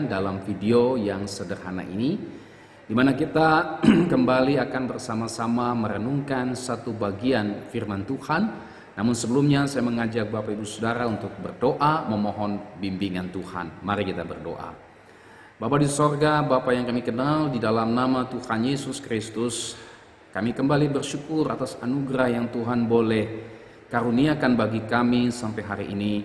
Dalam video yang sederhana ini, di mana kita kembali akan bersama-sama merenungkan satu bagian firman Tuhan. Namun sebelumnya saya mengajak Bapak Ibu Saudara untuk berdoa memohon bimbingan Tuhan. Mari kita berdoa. Bapa di sorga, Bapa yang kami kenal, di dalam nama Tuhan Yesus Kristus, kami kembali bersyukur atas anugerah yang Tuhan boleh karuniakan bagi kami sampai hari ini.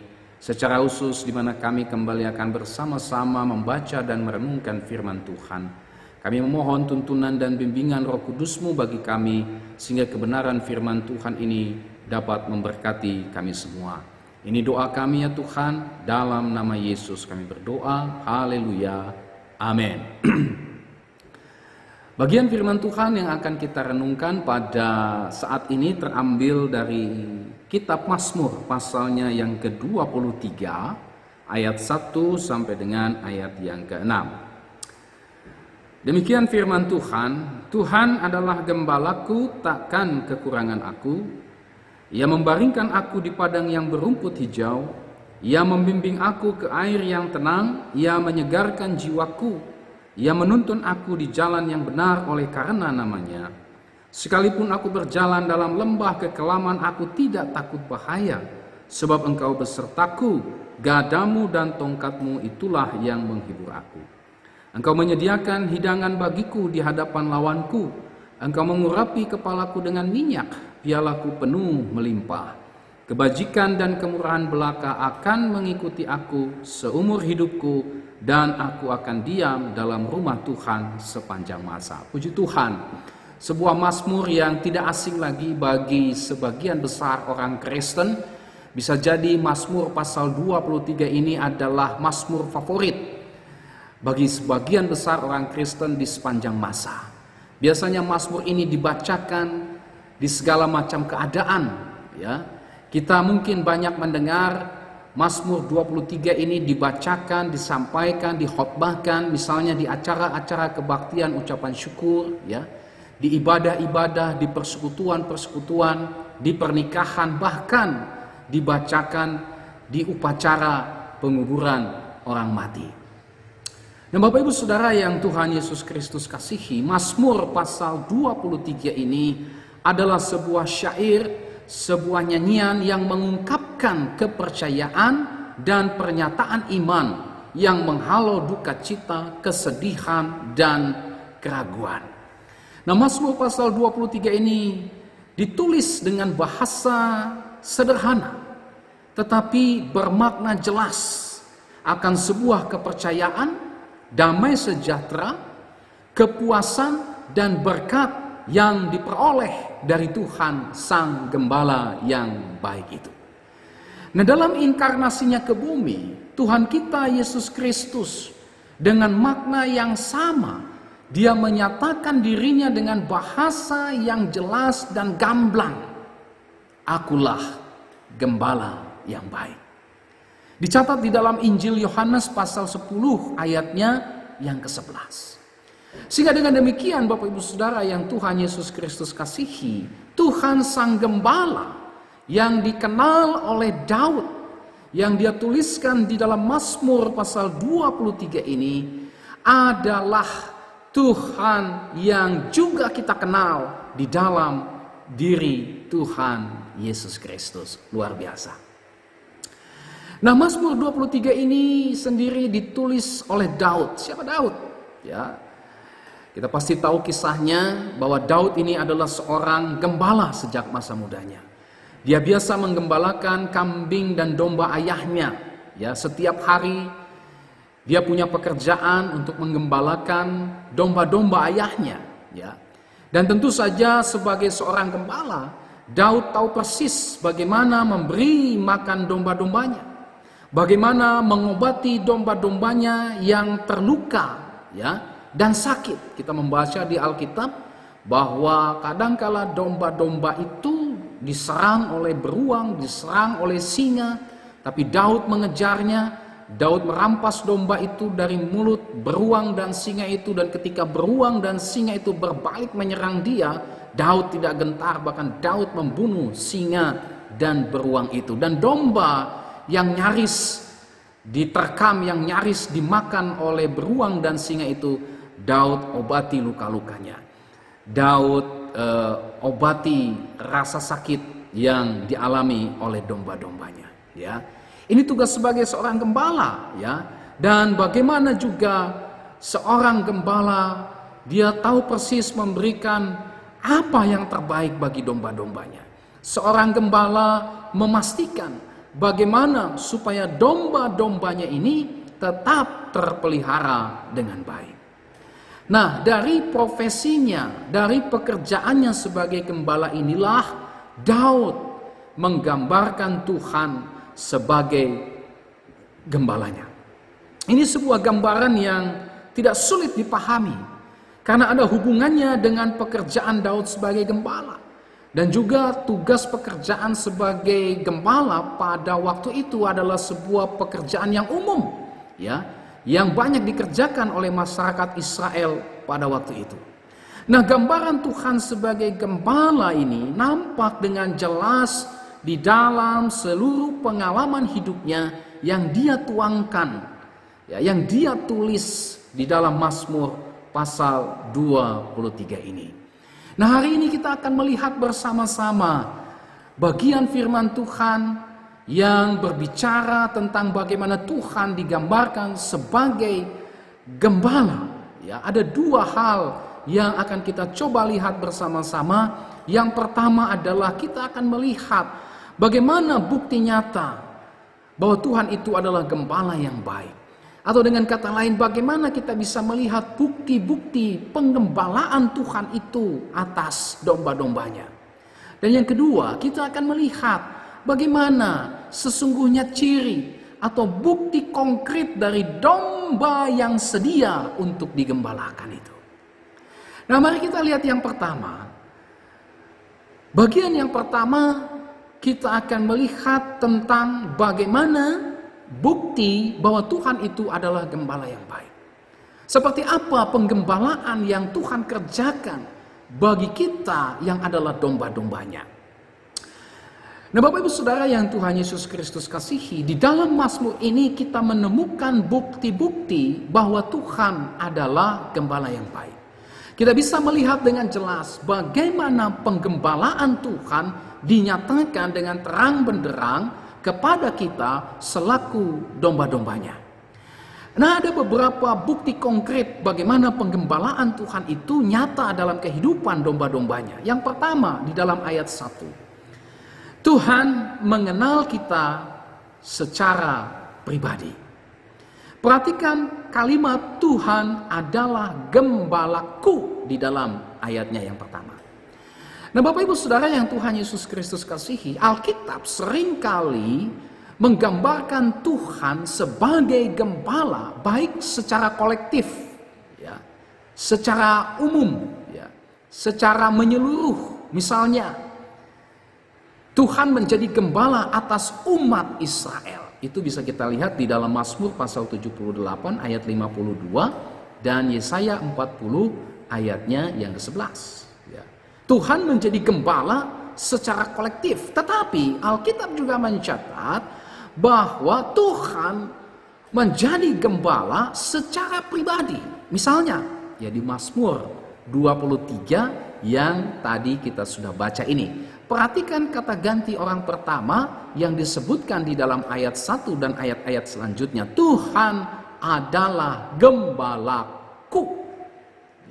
Secara khusus di mana kami kembali akan bersama-sama membaca dan merenungkan firman Tuhan. Kami memohon tuntunan dan bimbingan Roh Kudus-Mu bagi kami, sehingga kebenaran firman Tuhan ini dapat memberkati kami semua. Ini doa kami ya Tuhan, dalam nama Yesus kami berdoa. Haleluya. Amin. Bagian firman Tuhan yang akan kita renungkan pada saat ini terambil dari Kitab Mazmur pasalnya yang ke-23 ayat 1 sampai dengan ayat yang ke-6. Demikian firman Tuhan, Tuhan adalah gembalaku, takkan kekurangan aku. Ia membaringkan aku di padang yang berumput hijau. Ia membimbing aku ke air yang tenang. Ia menyegarkan jiwaku. Ia menuntun aku di jalan yang benar oleh karena namanya. Sekalipun aku berjalan dalam lembah kekelaman, aku tidak takut bahaya. Sebab Engkau besertaku, gadamu dan tongkatmu itulah yang menghibur aku. Engkau menyediakan hidangan bagiku di hadapan lawanku. Engkau mengurapi kepalaku dengan minyak, pialaku penuh melimpah. Kebajikan dan kemurahan belaka akan mengikuti aku seumur hidupku, dan aku akan diam dalam rumah Tuhan sepanjang masa. Puji Tuhan. Sebuah mazmur yang tidak asing lagi bagi sebagian besar orang Kristen. Bisa jadi mazmur pasal 23 ini adalah mazmur favorit bagi sebagian besar orang Kristen di sepanjang masa. Biasanya mazmur ini dibacakan di segala macam keadaan, ya. Kita mungkin banyak mendengar mazmur 23 ini dibacakan, disampaikan, dikhotbahkan misalnya di acara-acara kebaktian ucapan syukur, ya. Di ibadah-ibadah, di persekutuan-persekutuan, di pernikahan, bahkan dibacakan di upacara penguburan orang mati. Dan Bapak Ibu Saudara yang Tuhan Yesus Kristus kasihi, Mazmur pasal 23 ini adalah sebuah syair, sebuah nyanyian yang mengungkapkan kepercayaan dan pernyataan iman yang menghalau duka cita, kesedihan, dan keraguan. Nah, Mazmur pasal 23 ini ditulis dengan bahasa sederhana, tetapi bermakna jelas akan sebuah kepercayaan, damai sejahtera, kepuasan, dan berkat yang diperoleh dari Tuhan Sang Gembala yang baik itu. Nah, dalam inkarnasinya ke bumi, Tuhan kita Yesus Kristus dengan makna yang sama, Dia menyatakan dirinya dengan bahasa yang jelas dan gamblang. Akulah gembala yang baik. Dicatat di dalam Injil Yohanes pasal 10 ayatnya yang ke-11. Sehingga dengan demikian Bapak Ibu Saudara yang Tuhan Yesus Kristus kasihi, Tuhan Sang Gembala yang dikenal oleh Daud, yang dia tuliskan di dalam Mazmur pasal 23 ini adalah Tuhan yang juga kita kenal di dalam diri Tuhan Yesus Kristus. Luar biasa. Nah, Mazmur 23 ini sendiri ditulis oleh Daud. Siapa Daud? Ya, kita pasti tahu kisahnya bahwa Daud ini adalah seorang gembala sejak masa mudanya. Dia biasa menggembalakan kambing dan domba ayahnya. Ya, setiap hari dia punya pekerjaan untuk menggembalakan domba-domba ayahnya, ya. Dan tentu saja sebagai seorang gembala, Daud tahu persis bagaimana memberi makan domba-dombanya. bagaimana mengobati domba-dombanya yang terluka, ya, dan sakit. Kita membaca di Alkitab bahwa kadangkala domba-domba itu diserang oleh beruang, diserang oleh singa, tapi Daud mengejarnya. Daud merampas domba itu dari mulut beruang dan singa itu, dan ketika beruang dan singa itu berbalik menyerang dia, Daud tidak gentar, bahkan Daud membunuh singa dan beruang itu. Dan domba yang nyaris diterkam, yang nyaris dimakan oleh beruang dan singa itu, Daud obati luka-lukanya. Daud obati rasa sakit yang dialami oleh domba-dombanya, ya. Ini tugas sebagai seorang gembala, ya. Dan bagaimana juga seorang gembala, dia tahu persis memberikan apa yang terbaik bagi domba-dombanya. Seorang gembala memastikan bagaimana supaya domba-dombanya ini tetap terpelihara dengan baik. Nah, dari profesinya, dari pekerjaannya sebagai gembala inilah Daud menggambarkan Tuhan sebagai gembalanya. Ini sebuah gambaran yang tidak sulit dipahami karena ada hubungannya dengan pekerjaan Daud sebagai gembala, dan juga tugas pekerjaan sebagai gembala pada waktu itu adalah sebuah pekerjaan yang umum, ya, yang banyak dikerjakan oleh masyarakat Israel pada waktu itu. Nah, gambaran Tuhan sebagai gembala ini nampak dengan jelas di dalam seluruh pengalaman hidupnya yang dia tuangkan, ya, yang dia tulis di dalam Mazmur pasal 23 ini. Nah, hari ini kita akan melihat bersama-sama bagian firman Tuhan yang berbicara tentang bagaimana Tuhan digambarkan sebagai gembala. Ya, ada dua hal yang akan kita coba lihat bersama-sama. Yang pertama adalah kita akan melihat bagaimana bukti nyata bahwa Tuhan itu adalah gembala yang baik. Atau dengan kata lain, bagaimana kita bisa melihat bukti-bukti penggembalaan Tuhan itu atas domba-dombanya. Dan yang kedua, kita akan melihat bagaimana sesungguhnya ciri atau bukti konkret dari domba yang sedia untuk digembalakan itu. Nah, mari kita lihat yang pertama. Bagian yang pertama, kita akan melihat tentang bagaimana bukti bahwa Tuhan itu adalah gembala yang baik. Seperti apa penggembalaan yang Tuhan kerjakan bagi kita yang adalah domba-dombanya. Nah, Bapak Ibu Saudara yang Tuhan Yesus Kristus kasihi, di dalam Mazmur ini kita menemukan bukti-bukti bahwa Tuhan adalah gembala yang baik. Kita bisa melihat dengan jelas bagaimana penggembalaan Tuhan dinyatakan dengan terang benderang kepada kita selaku domba-dombanya. Nah, ada beberapa bukti konkret bagaimana penggembalaan Tuhan itu nyata dalam kehidupan domba-dombanya. Yang pertama, di dalam ayat 1. Tuhan mengenal kita secara pribadi. Perhatikan kalimat Tuhan adalah gembalaku di dalam ayatnya yang pertama. Nah, Bapak Ibu Saudara yang Tuhan Yesus Kristus kasihi, Alkitab seringkali menggambarkan Tuhan sebagai gembala baik secara kolektif, ya, secara umum, ya, secara menyeluruh. Misalnya, Tuhan menjadi gembala atas umat Israel. Itu bisa kita lihat di dalam Mazmur pasal 78 ayat 52 dan Yesaya 40 ayatnya yang ke-11. Ya. Tuhan menjadi gembala secara kolektif, tetapi Alkitab juga mencatat bahwa Tuhan menjadi gembala secara pribadi. Misalnya, ya di Mazmur 23 yang tadi kita sudah baca ini. Perhatikan kata ganti orang pertama yang disebutkan di dalam ayat 1 dan ayat-ayat selanjutnya. Tuhan adalah gembalaku.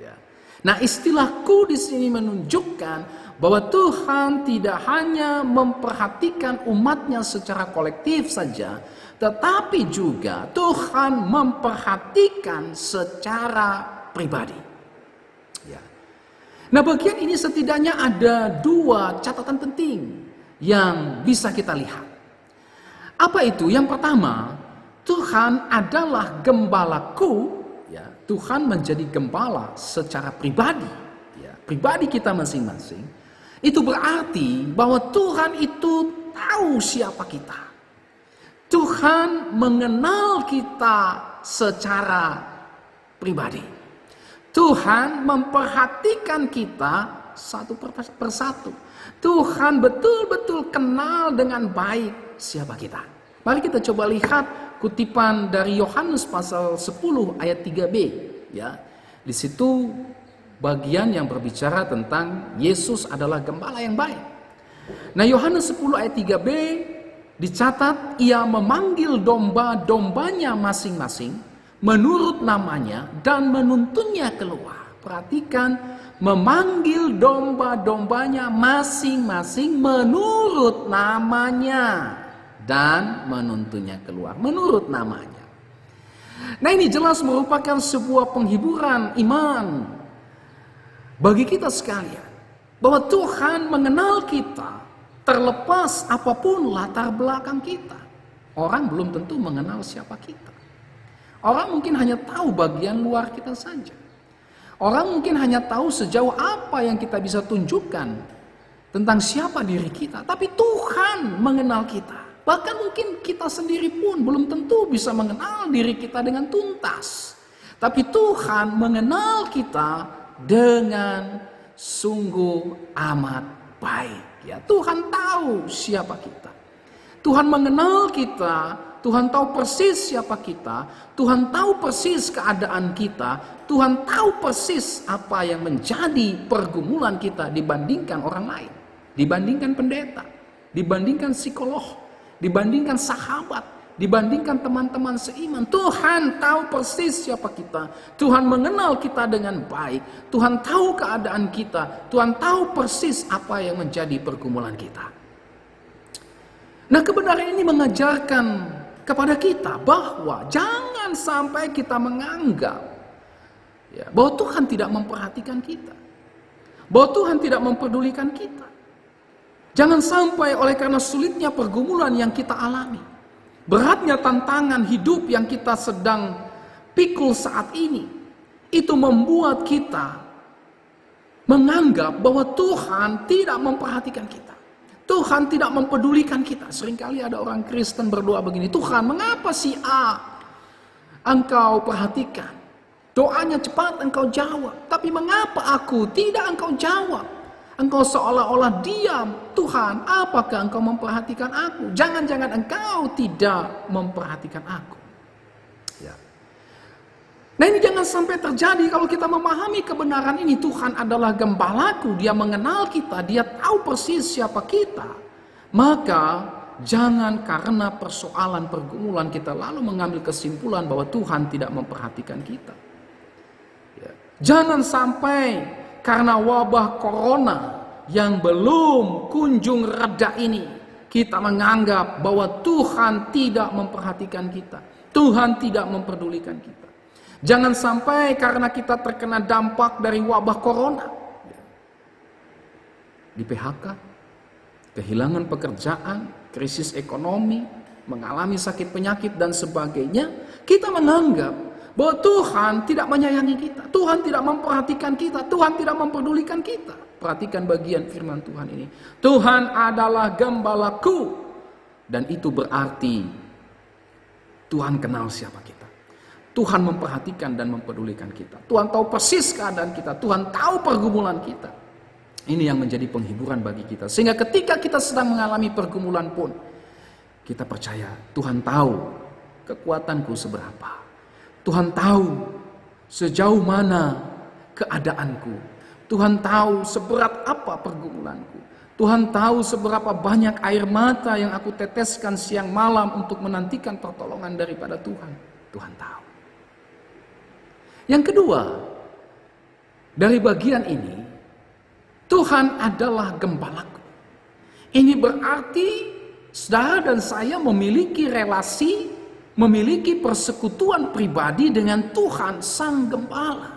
Ya. Nah, istilahku di sini menunjukkan bahwa Tuhan tidak hanya memperhatikan umatnya secara kolektif saja, tetapi juga Tuhan memperhatikan secara pribadi. Ya. Nah, bagian ini setidaknya ada dua catatan penting yang bisa kita lihat. Apa itu? Yang pertama, Tuhan adalah gembalaku. Ya, Tuhan menjadi gembala secara pribadi. Ya, pribadi kita masing-masing. Itu berarti bahwa Tuhan itu tahu siapa kita. Tuhan mengenal kita secara pribadi. Tuhan memperhatikan kita satu persatu. Tuhan betul-betul kenal dengan baik siapa kita. Mari kita coba lihat kutipan dari Yohanes pasal 10 ayat 3b. Ya, di situ bagian yang berbicara tentang Yesus adalah gembala yang baik. Nah, Yohanes 10 ayat 3b dicatat, ia memanggil domba-dombanya masing-masing menurut namanya dan menuntunnya keluar. Perhatikan, memanggil domba-dombanya masing-masing menurut namanya dan menuntunnya keluar menurut namanya. Nah, ini jelas merupakan sebuah penghiburan iman bagi kita sekalian, bahwa Tuhan mengenal kita terlepas apapun latar belakang kita. Orang belum tentu mengenal siapa kita. Orang mungkin hanya tahu bagian luar kita saja. Orang mungkin hanya tahu sejauh apa yang kita bisa tunjukkan tentang siapa diri kita. Tapi Tuhan mengenal kita. Bahkan mungkin kita sendiri pun belum tentu bisa mengenal diri kita dengan tuntas. Tapi Tuhan mengenal kita dengan sungguh amat baik. Ya, Tuhan tahu siapa kita. Tuhan mengenal kita. Tuhan tahu persis siapa kita. Tuhan tahu persis keadaan kita. Tuhan tahu persis apa yang menjadi pergumulan kita dibandingkan orang lain. Dibandingkan pendeta. Dibandingkan psikolog. Dibandingkan sahabat. Dibandingkan teman-teman seiman. Tuhan tahu persis siapa kita. Tuhan mengenal kita dengan baik. Tuhan tahu keadaan kita. Tuhan tahu persis apa yang menjadi pergumulan kita. Nah, kebenaran ini mengajarkan kepada kita bahwa jangan sampai kita menganggap bahwa Tuhan tidak memperhatikan kita, bahwa Tuhan tidak mempedulikan kita. Jangan sampai oleh karena sulitnya pergumulan yang kita alami, beratnya tantangan hidup yang kita sedang pikul saat ini, itu membuat kita menganggap bahwa Tuhan tidak memperhatikan kita. Tuhan tidak mempedulikan kita. Seringkali ada orang Kristen berdoa begini, Tuhan, mengapa si A Engkau perhatikan? Doanya cepat Engkau jawab, tapi mengapa aku tidak Engkau jawab? Engkau seolah-olah diam. Tuhan, apakah Engkau memperhatikan aku? Jangan-jangan Engkau tidak memperhatikan aku. Ya. Nah, ini jangan sampai terjadi. Kalau kita memahami kebenaran ini, Tuhan adalah gembalaku, Dia mengenal kita, Dia tahu persis siapa kita. Maka jangan karena persoalan pergumulan kita lalu mengambil kesimpulan bahwa Tuhan tidak memperhatikan kita. Ya. Jangan sampai karena wabah corona yang belum kunjung reda ini, kita menganggap bahwa Tuhan tidak memperhatikan kita. Tuhan tidak memperdulikan kita. Jangan sampai karena kita terkena dampak dari wabah corona, di PHK, kehilangan pekerjaan, krisis ekonomi, mengalami sakit penyakit dan sebagainya, kita menganggap bahwa Tuhan tidak menyayangi kita, Tuhan tidak memperhatikan kita, Tuhan tidak mempedulikan kita. Perhatikan bagian firman Tuhan ini. Tuhan adalah gembalaku, dan itu berarti Tuhan kenal siapa kita. Tuhan memperhatikan dan mempedulikan kita. Tuhan tahu persis keadaan kita. Tuhan tahu pergumulan kita. Ini yang menjadi penghiburan bagi kita. Sehingga ketika kita sedang mengalami pergumulan pun, kita percaya Tuhan tahu kekuatanku seberapa. Tuhan tahu sejauh mana keadaanku. Tuhan tahu seberat apa pergumulanku. Tuhan tahu seberapa banyak air mata yang aku teteskan siang malam untuk menantikan pertolongan daripada Tuhan. Tuhan tahu. Yang kedua, dari bagian ini, Tuhan adalah gembalaku. Ini berarti saudara dan saya memiliki relasi, memiliki persekutuan pribadi dengan Tuhan Sang Gembala.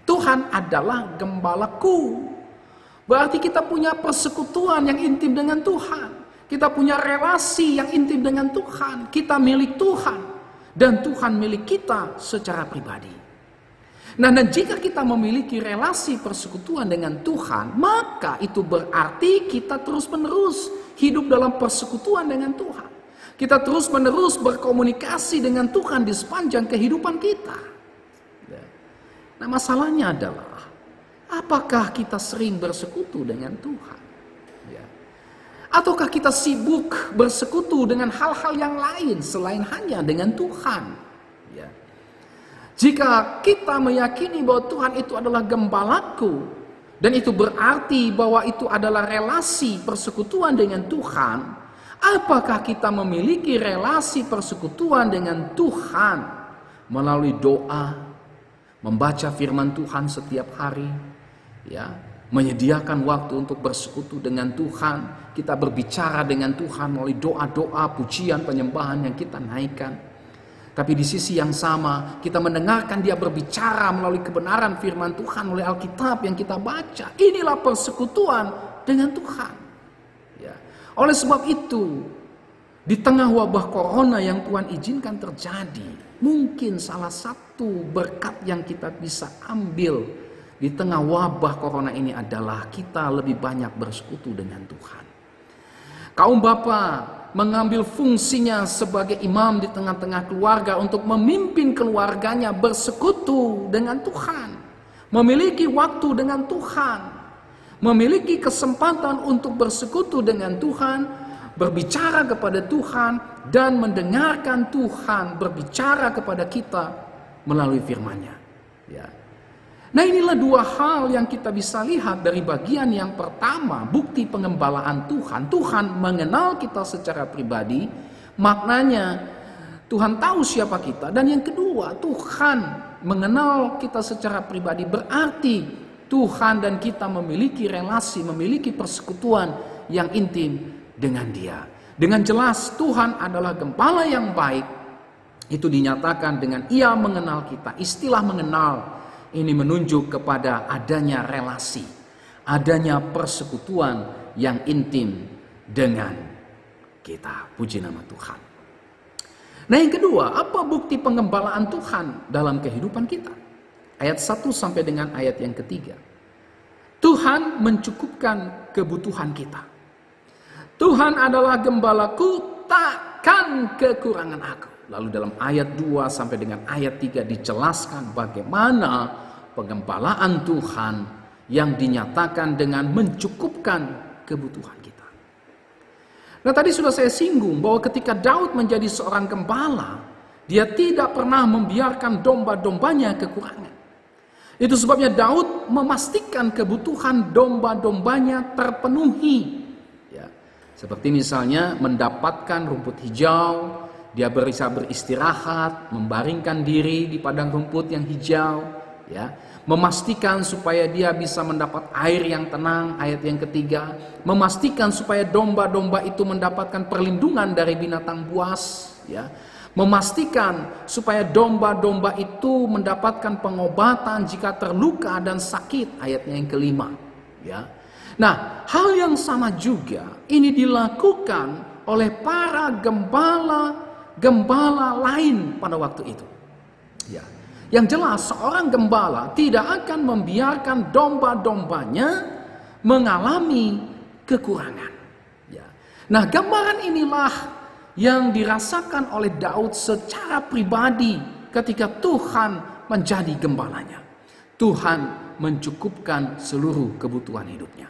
Tuhan adalah gembalaku. Berarti kita punya persekutuan yang intim dengan Tuhan. Kita punya relasi yang intim dengan Tuhan. Kita milik Tuhan. Dan Tuhan milik kita secara pribadi. Nah, dan jika kita memiliki relasi persekutuan dengan Tuhan, maka itu berarti kita terus-menerus hidup dalam persekutuan dengan Tuhan. Kita terus-menerus berkomunikasi dengan Tuhan di sepanjang kehidupan kita. Nah, masalahnya adalah, apakah kita sering bersekutu dengan Tuhan? Ataukah kita sibuk bersekutu dengan hal-hal yang lain selain hanya dengan Tuhan? Jika kita meyakini bahwa Tuhan itu adalah gembalaku, dan itu berarti bahwa itu adalah relasi persekutuan dengan Tuhan, apakah kita memiliki relasi persekutuan dengan Tuhan melalui doa, membaca firman Tuhan setiap hari, menyediakan waktu untuk bersekutu dengan Tuhan, kita berbicara dengan Tuhan melalui doa-doa, pujian, penyembahan yang kita naikkan. Tapi di sisi yang sama, kita mendengarkan dia berbicara melalui kebenaran firman Tuhan, melalui Alkitab yang kita baca. Inilah persekutuan dengan Tuhan. Oleh sebab itu, di tengah wabah corona yang Tuhan izinkan terjadi, mungkin salah satu berkat yang kita bisa ambil di tengah wabah corona ini adalah kita lebih banyak bersekutu dengan Tuhan. Kaum bapa mengambil fungsinya sebagai imam di tengah-tengah keluarga untuk memimpin keluarganya bersekutu dengan Tuhan. Memiliki waktu dengan Tuhan. Memiliki kesempatan untuk bersekutu dengan Tuhan, berbicara kepada Tuhan, dan mendengarkan Tuhan berbicara kepada kita melalui firman-Nya. Nah, inilah dua hal yang kita bisa lihat dari bagian yang pertama, bukti pengembalaan Tuhan. Tuhan mengenal kita secara pribadi, maknanya Tuhan tahu siapa kita. Dan yang kedua, Tuhan mengenal kita secara pribadi berarti Tuhan dan kita memiliki relasi, memiliki persekutuan yang intim dengan Dia. Dengan jelas Tuhan adalah gembala yang baik. Itu dinyatakan dengan Ia mengenal kita. Istilah mengenal ini menunjuk kepada adanya relasi, adanya persekutuan yang intim dengan kita. Puji nama Tuhan. Nah, yang kedua, apa bukti pengembalaan Tuhan dalam kehidupan kita? Ayat 1 sampai dengan ayat yang ketiga. Tuhan mencukupkan kebutuhan kita. Tuhan adalah gembalaku, takkan kekurangan aku. Lalu dalam ayat 2 sampai dengan ayat 3 dijelaskan bagaimana pengembalaan Tuhan yang dinyatakan dengan mencukupkan kebutuhan kita. Nah, tadi sudah saya singgung bahwa ketika Daud menjadi seorang gembala, dia tidak pernah membiarkan domba-dombanya kekurangan. Itu sebabnya Daud memastikan kebutuhan domba-dombanya terpenuhi. Seperti misalnya mendapatkan rumput hijau, dia bisa beristirahat, membaringkan diri di padang rumput yang hijau, memastikan supaya dia bisa mendapat air yang tenang, ayat yang ketiga, memastikan supaya domba-domba itu mendapatkan perlindungan dari binatang buas, memastikan supaya domba-domba itu mendapatkan pengobatan jika terluka dan sakit, ayatnya yang kelima. Nah, hal yang sama juga ini dilakukan oleh para gembala lain pada waktu itu. Yang jelas seorang gembala tidak akan membiarkan domba-dombanya mengalami kekurangan. Nah, gambaran inilah yang dirasakan oleh Daud secara pribadi ketika Tuhan menjadi gembalanya. Tuhan mencukupkan seluruh kebutuhan hidupnya.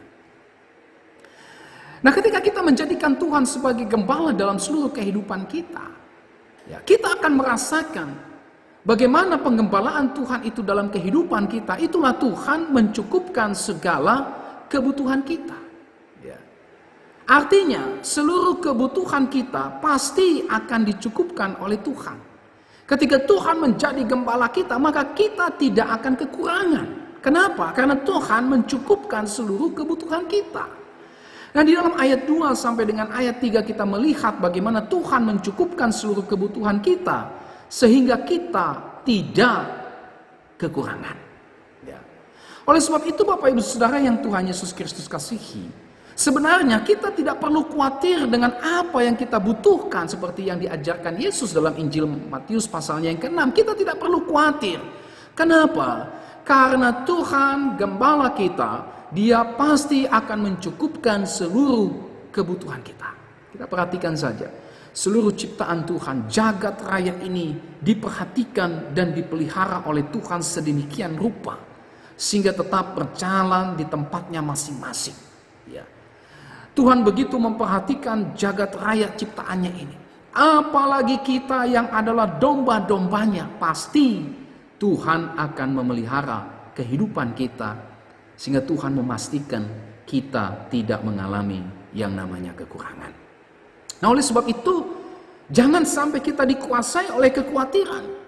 Nah, ketika kita menjadikan Tuhan sebagai gembala dalam seluruh kehidupan kita, kita akan merasakan bagaimana penggembalaan Tuhan itu dalam kehidupan kita. Itulah Tuhan mencukupkan segala kebutuhan kita. Artinya seluruh kebutuhan kita pasti akan dicukupkan oleh Tuhan. Ketika Tuhan menjadi gembala kita, maka kita tidak akan kekurangan. Kenapa? Karena Tuhan mencukupkan seluruh kebutuhan kita. Nah, di dalam ayat 2 sampai dengan ayat 3 kita melihat bagaimana Tuhan mencukupkan seluruh kebutuhan kita sehingga kita tidak kekurangan. Oleh sebab itu Bapak Ibu Saudara yang Tuhan Yesus Kristus kasihi, Sebenarnya kita tidak perlu khawatir dengan apa yang kita butuhkan seperti yang diajarkan Yesus dalam Injil Matius pasalnya yang ke-6. Kita tidak perlu khawatir. Kenapa? Karena Tuhan gembala kita, Dia pasti akan mencukupkan seluruh kebutuhan kita. Kita perhatikan saja. Seluruh ciptaan Tuhan, jagat raya ini diperhatikan dan dipelihara oleh Tuhan sedemikian rupa sehingga tetap berjalan di tempatnya masing-masing. Ya. Tuhan begitu memperhatikan jagat raya ciptaannya ini. Apalagi kita yang adalah domba-dombanya, pasti Tuhan akan memelihara kehidupan kita sehingga Tuhan memastikan kita tidak mengalami yang namanya kekurangan. Nah, oleh sebab itu jangan sampai kita dikuasai oleh kekhawatiran.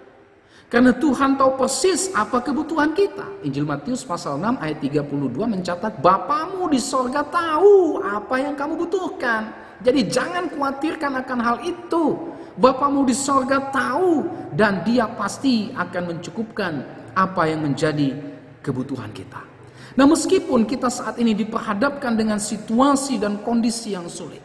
Karena Tuhan tahu persis apa kebutuhan kita. Injil Matius pasal 6 ayat 32 mencatat, Bapamu di sorga tahu apa yang kamu butuhkan. Jadi jangan khawatirkan akan hal itu. Bapamu di sorga tahu dan Dia pasti akan mencukupkan apa yang menjadi kebutuhan kita. Nah, meskipun kita saat ini diperhadapkan dengan situasi dan kondisi yang sulit,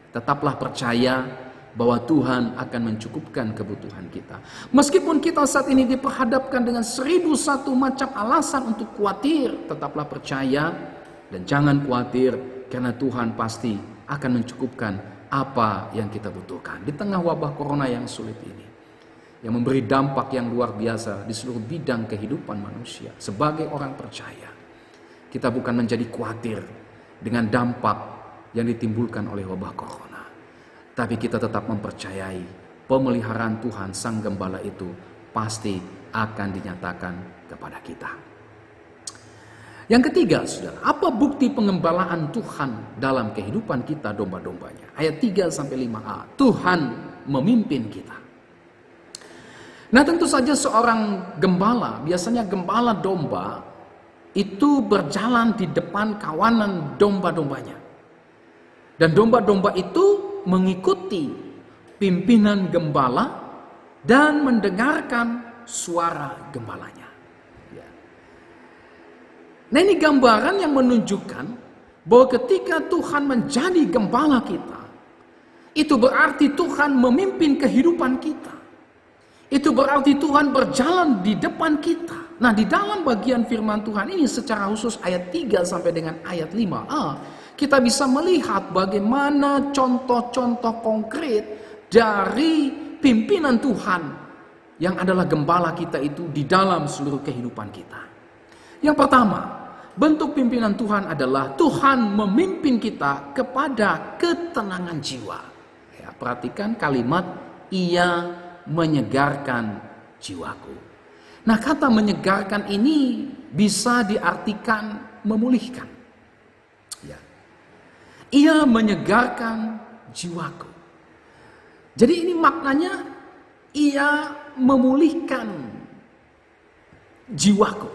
tetaplah percaya bahwa Tuhan akan mencukupkan kebutuhan kita. Meskipun kita saat ini diperhadapkan dengan 1001 macam alasan untuk khawatir, tetaplah percaya dan jangan khawatir karena Tuhan pasti akan mencukupkan apa yang kita butuhkan. Di tengah wabah corona yang sulit ini, yang memberi dampak yang luar biasa di seluruh bidang kehidupan manusia, sebagai orang percaya, kita bukan menjadi khawatir dengan dampak yang ditimbulkan oleh wabah corona. Tapi kita tetap mempercayai pemeliharaan Tuhan Sang Gembala itu pasti akan dinyatakan kepada kita. Yang ketiga, saudara, apa bukti pengembalaan Tuhan dalam kehidupan kita domba-dombanya? Ayat 3-5a, Tuhan memimpin kita. Nah, tentu saja seorang gembala, biasanya gembala domba, itu berjalan di depan kawanan domba-dombanya. Dan domba-domba itu mengikuti pimpinan gembala dan mendengarkan suara gembalanya. Ya. Nah, ini gambaran yang menunjukkan bahwa ketika Tuhan menjadi gembala kita, itu berarti Tuhan memimpin kehidupan kita. Itu berarti Tuhan berjalan di depan kita. Nah, di dalam bagian firman Tuhan ini secara khusus ayat 3 sampai dengan ayat 5a, kita bisa melihat bagaimana contoh-contoh konkret dari pimpinan Tuhan yang adalah gembala kita itu di dalam seluruh kehidupan kita. Yang pertama, bentuk pimpinan Tuhan adalah Tuhan memimpin kita kepada ketenangan jiwa. Ya, perhatikan kalimat, Ia menyegarkan jiwaku. Nah, kata menyegarkan ini bisa diartikan memulihkan. Ya. Ia menyegarkan jiwaku. Jadi ini maknanya Ia memulihkan jiwaku.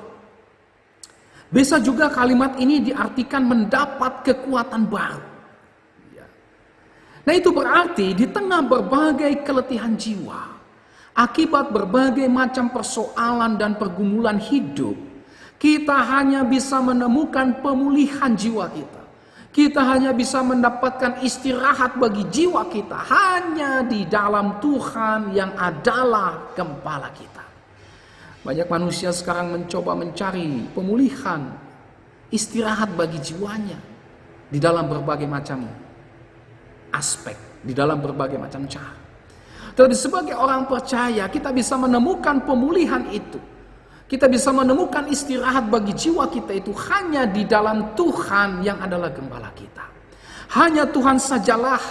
Bisa juga kalimat ini diartikan mendapat kekuatan baru. Ya. Nah, itu berarti di tengah berbagai keletihan jiwa, akibat berbagai macam persoalan dan pergumulan hidup, kita hanya bisa menemukan pemulihan jiwa kita. Kita hanya bisa mendapatkan istirahat bagi jiwa kita hanya di dalam Tuhan yang adalah gembala kita. Banyak manusia sekarang mencoba mencari pemulihan, istirahat bagi jiwanya di dalam berbagai macam aspek, di dalam berbagai macam cara. Tapi sebagai orang percaya, kita bisa menemukan pemulihan itu. Kita bisa menemukan istirahat bagi jiwa kita itu hanya di dalam Tuhan yang adalah gembala kita. Hanya Tuhan sajalah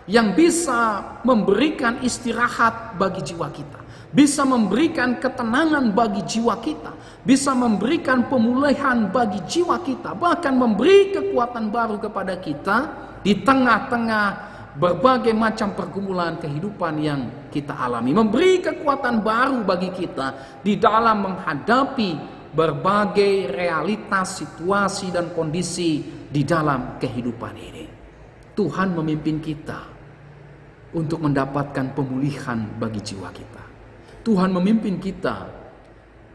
yang bisa memberikan istirahat bagi jiwa kita. Bisa memberikan ketenangan bagi jiwa kita. Bisa memberikan pemulihan bagi jiwa kita. Bahkan memberi kekuatan baru kepada kita di tengah-tengah berbagai macam pergumulan kehidupan yang kita alami. Memberi kekuatan baru bagi kita di dalam menghadapi berbagai realitas, situasi, dan kondisi di dalam kehidupan ini. Tuhan memimpin kita untuk mendapatkan pemulihan bagi jiwa kita. Tuhan memimpin kita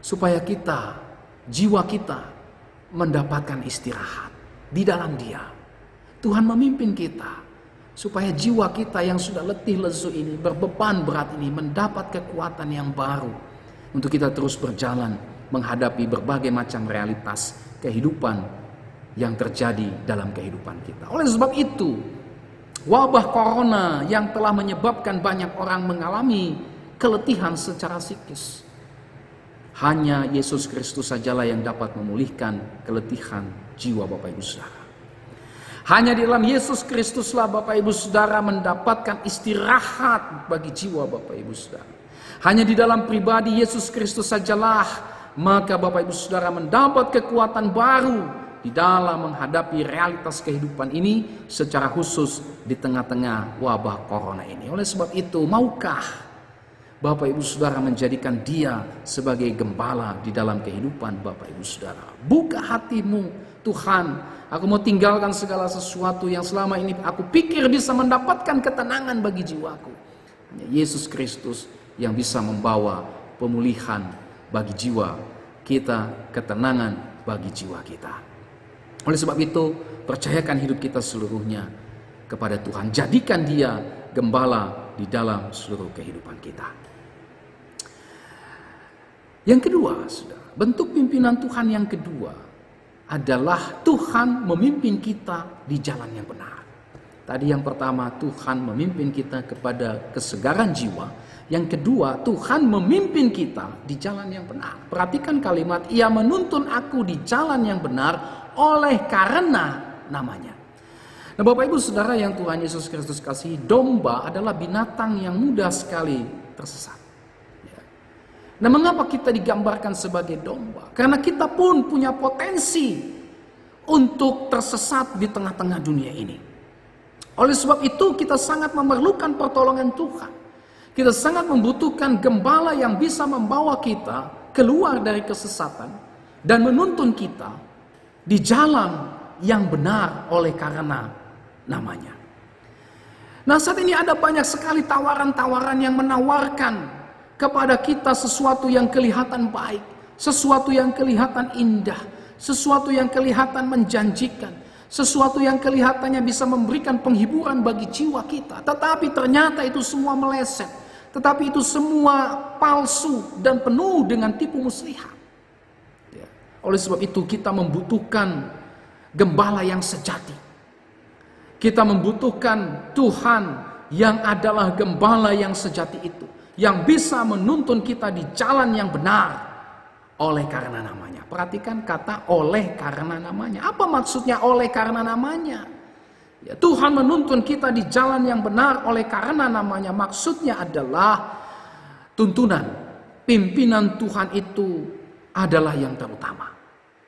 supaya jiwa kita mendapatkan istirahat di dalam Dia. Tuhan memimpin kita supaya jiwa kita yang sudah letih lesu ini, berbeban berat ini, mendapat kekuatan yang baru untuk kita terus berjalan menghadapi berbagai macam realitas kehidupan yang terjadi dalam kehidupan kita. Oleh sebab itu, wabah corona yang telah menyebabkan banyak orang mengalami keletihan secara psikis, hanya Yesus Kristus sajalah yang dapat memulihkan keletihan jiwa Bapak Ibu Saudara. Hanya di dalam Yesus Kristuslah Bapak Ibu Saudara mendapatkan istirahat bagi jiwa Bapak Ibu Saudara. Hanya di dalam pribadi Yesus Kristus sajalah maka Bapak Ibu Saudara mendapat kekuatan baru di dalam menghadapi realitas kehidupan ini, secara khusus di tengah-tengah wabah corona ini. Oleh sebab itu, maukah Bapak Ibu Saudara menjadikan Dia sebagai gembala di dalam kehidupan Bapak Ibu Saudara? Buka hatimu, Tuhan, aku mau tinggalkan segala sesuatu yang selama ini aku pikir bisa mendapatkan ketenangan bagi jiwaku. Hanya Yesus Kristus yang bisa membawa pemulihan bagi jiwa kita, ketenangan bagi jiwa kita. Oleh sebab itu, percayakan hidup kita seluruhnya kepada Tuhan. Jadikan Dia gembala di dalam seluruh kehidupan kita. Yang kedua, saudara, bentuk pimpinan Tuhan yang kedua adalah Tuhan memimpin kita di jalan yang benar. Tadi yang pertama, Tuhan memimpin kita kepada kesegaran jiwa. Yang kedua, Tuhan memimpin kita di jalan yang benar. Perhatikan kalimat, Ia menuntun aku di jalan yang benar oleh karena namanya. Nah, Bapak Ibu Saudara yang Tuhan Yesus Kristus kasih, domba adalah binatang yang mudah sekali tersesat. Nah, mengapa kita digambarkan sebagai domba? Karena kita pun punya potensi untuk tersesat di tengah-tengah dunia ini. Oleh sebab itu, kita sangat memerlukan pertolongan Tuhan. Kita sangat membutuhkan gembala yang bisa membawa kita keluar dari kesesatan dan menuntun kita di jalan yang benar oleh karena namanya. Nah, saat ini ada banyak sekali tawaran-tawaran yang menawarkan kepada kita sesuatu yang kelihatan baik, sesuatu yang kelihatan indah, sesuatu yang kelihatan menjanjikan, sesuatu yang kelihatannya bisa memberikan penghiburan bagi jiwa kita. Tetapi ternyata itu semua meleset, tetapi itu semua palsu dan penuh dengan tipu muslihat. Oleh sebab itu kita membutuhkan gembala yang sejati. Kita membutuhkan Tuhan yang adalah gembala yang sejati itu, yang bisa menuntun kita di jalan yang benar oleh karena namanya. Perhatikan kata oleh karena namanya. Apa maksudnya oleh karena namanya? Ya, Tuhan menuntun kita di jalan yang benar oleh karena namanya. Maksudnya adalah tuntunan, pimpinan Tuhan itu adalah yang terutama.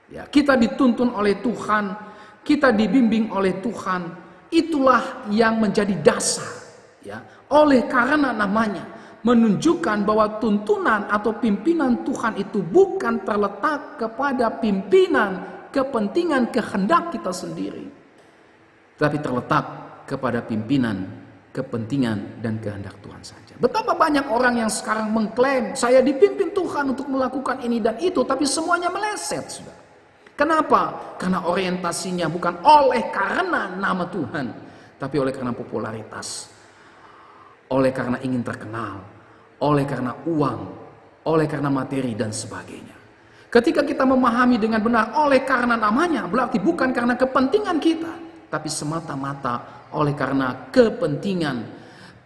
Ya, kita dituntun oleh Tuhan, kita dibimbing oleh Tuhan, itulah yang menjadi dasar. Ya, oleh karena namanya, menunjukkan bahwa tuntunan atau pimpinan Tuhan itu bukan terletak kepada pimpinan, kepentingan, kehendak kita sendiri, tapi terletak kepada pimpinan, kepentingan, dan kehendak Tuhan saja. Betapa banyak orang yang sekarang mengklaim, saya dipimpin Tuhan untuk melakukan ini dan itu, tapi semuanya meleset, sudah. Kenapa? Karena orientasinya bukan oleh karena nama Tuhan, tapi oleh karena popularitas, oleh karena ingin terkenal, oleh karena uang, oleh karena materi dan sebagainya. Ketika kita memahami dengan benar oleh karena namanya, berarti bukan karena kepentingan kita, tapi semata-mata oleh karena kepentingan,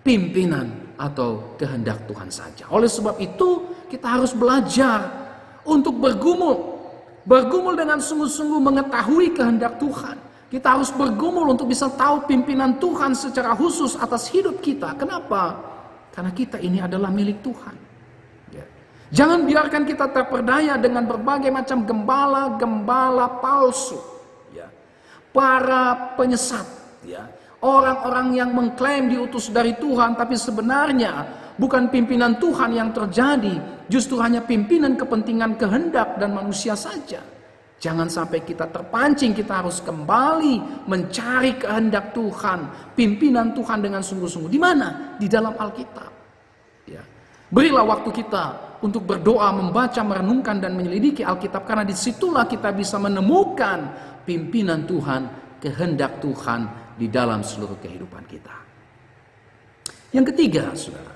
pimpinan atau kehendak Tuhan saja. Oleh sebab itu kita harus belajar untuk bergumul dengan sungguh-sungguh mengetahui kehendak Tuhan. Kita harus bergumul untuk bisa tahu pimpinan Tuhan secara khusus atas hidup kita. Kenapa? Karena kita ini adalah milik Tuhan. Ya. Jangan biarkan kita terperdaya dengan berbagai macam gembala-gembala palsu. Ya. Para penyesat. Ya. Orang-orang yang mengklaim diutus dari Tuhan, tapi sebenarnya bukan pimpinan Tuhan yang terjadi. Justru hanya pimpinan kepentingan kehendak dan manusia saja. Jangan sampai kita terpancing, kita harus kembali mencari kehendak Tuhan, pimpinan Tuhan dengan sungguh-sungguh. Di mana? Di dalam Alkitab. Ya. Berilah waktu kita untuk berdoa, membaca, merenungkan dan menyelidiki Alkitab, karena disitulah kita bisa menemukan pimpinan Tuhan, kehendak Tuhan di dalam seluruh kehidupan kita. Yang ketiga, saudara,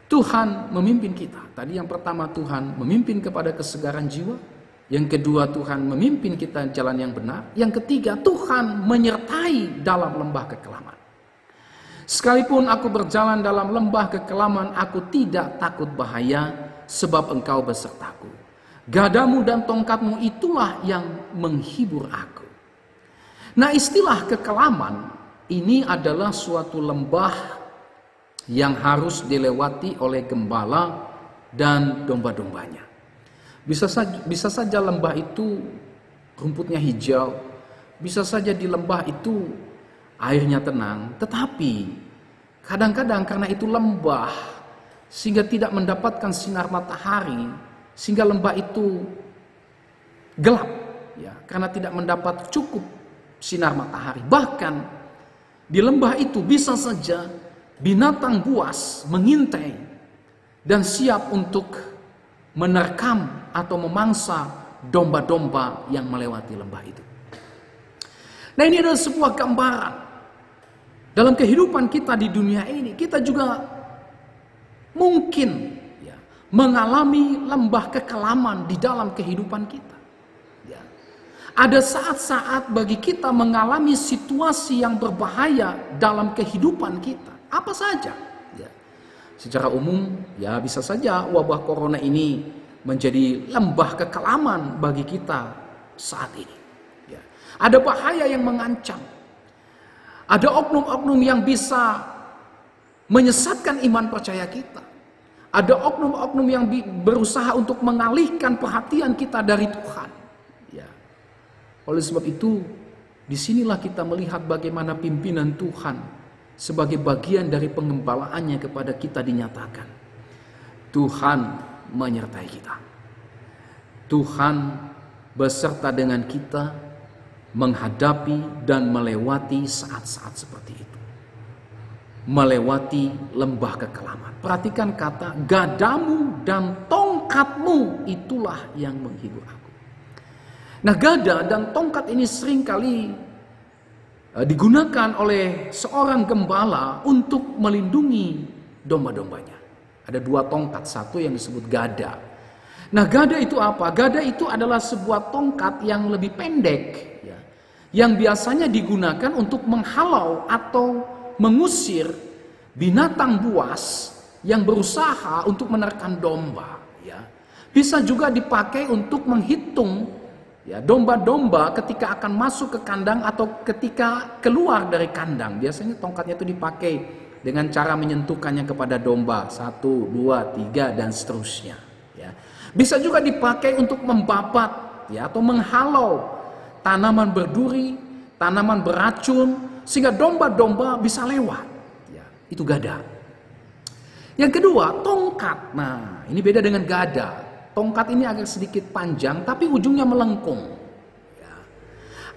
Tuhan memimpin kita. Tadi yang pertama, Tuhan memimpin kepada kesegaran jiwa. Yang kedua, Tuhan memimpin kita jalan yang benar. Yang ketiga, Tuhan menyertai dalam lembah kekelaman. Sekalipun aku berjalan dalam lembah kekelaman, aku tidak takut bahaya, sebab Engkau besertaku. Gadamu dan tongkatmu itulah yang menghibur aku. Nah, istilah kekelaman ini adalah suatu lembah yang harus dilewati oleh gembala dan domba-dombanya. Bisa saja lembah itu rumputnya hijau, bisa saja di lembah itu airnya tenang, tetapi kadang-kadang karena itu lembah sehingga tidak mendapatkan sinar matahari, sehingga lembah itu gelap, ya, karena tidak mendapat cukup sinar matahari. Bahkan di lembah itu bisa saja binatang buas mengintai dan siap untuk menerkam atau memangsa domba-domba yang melewati lembah itu. Nah, ini adalah sebuah gambaran. Dalam kehidupan kita di dunia ini, kita juga mungkin mengalami lembah kekelaman di dalam kehidupan kita. Ada saat-saat bagi kita mengalami situasi yang berbahaya dalam kehidupan kita. Apa saja? Secara umum, bisa saja wabah corona ini menjadi lembah kekelaman bagi kita saat ini. Ada bahaya yang mengancam. Ada oknum-oknum yang bisa menyesatkan iman percaya kita. Ada oknum-oknum yang berusaha untuk mengalihkan perhatian kita dari Tuhan. Oleh sebab itu, disinilah kita melihat bagaimana pimpinan Tuhan sebagai bagian dari pengembalaannya kepada kita dinyatakan. Tuhan menyertai kita. Tuhan beserta dengan kita menghadapi dan melewati saat-saat seperti itu. Melewati lembah kekelaman. Perhatikan kata, gadamu dan tongkatmu itulah yang menghibur aku. Nah, gada dan tongkat ini seringkali digunakan oleh seorang gembala untuk melindungi domba-dombanya. Ada dua tongkat, satu yang disebut gada. Nah, gada itu apa? Gada itu adalah sebuah tongkat yang lebih pendek, yang biasanya digunakan untuk menghalau atau mengusir binatang buas yang berusaha untuk menerkam domba. Bisa juga dipakai untuk menghitung domba-domba ketika akan masuk ke kandang atau ketika keluar dari kandang. Biasanya tongkatnya itu dipakai dengan cara menyentuhkannya kepada domba 1, 2, 3 dan seterusnya. Bisa juga dipakai untuk membabat atau menghalau tanaman berduri, tanaman beracun sehingga domba-domba bisa lewat. Itu gada. Yang kedua, tongkat. Nah, ini beda dengan gada. Tongkat ini agak sedikit panjang tapi ujungnya melengkung.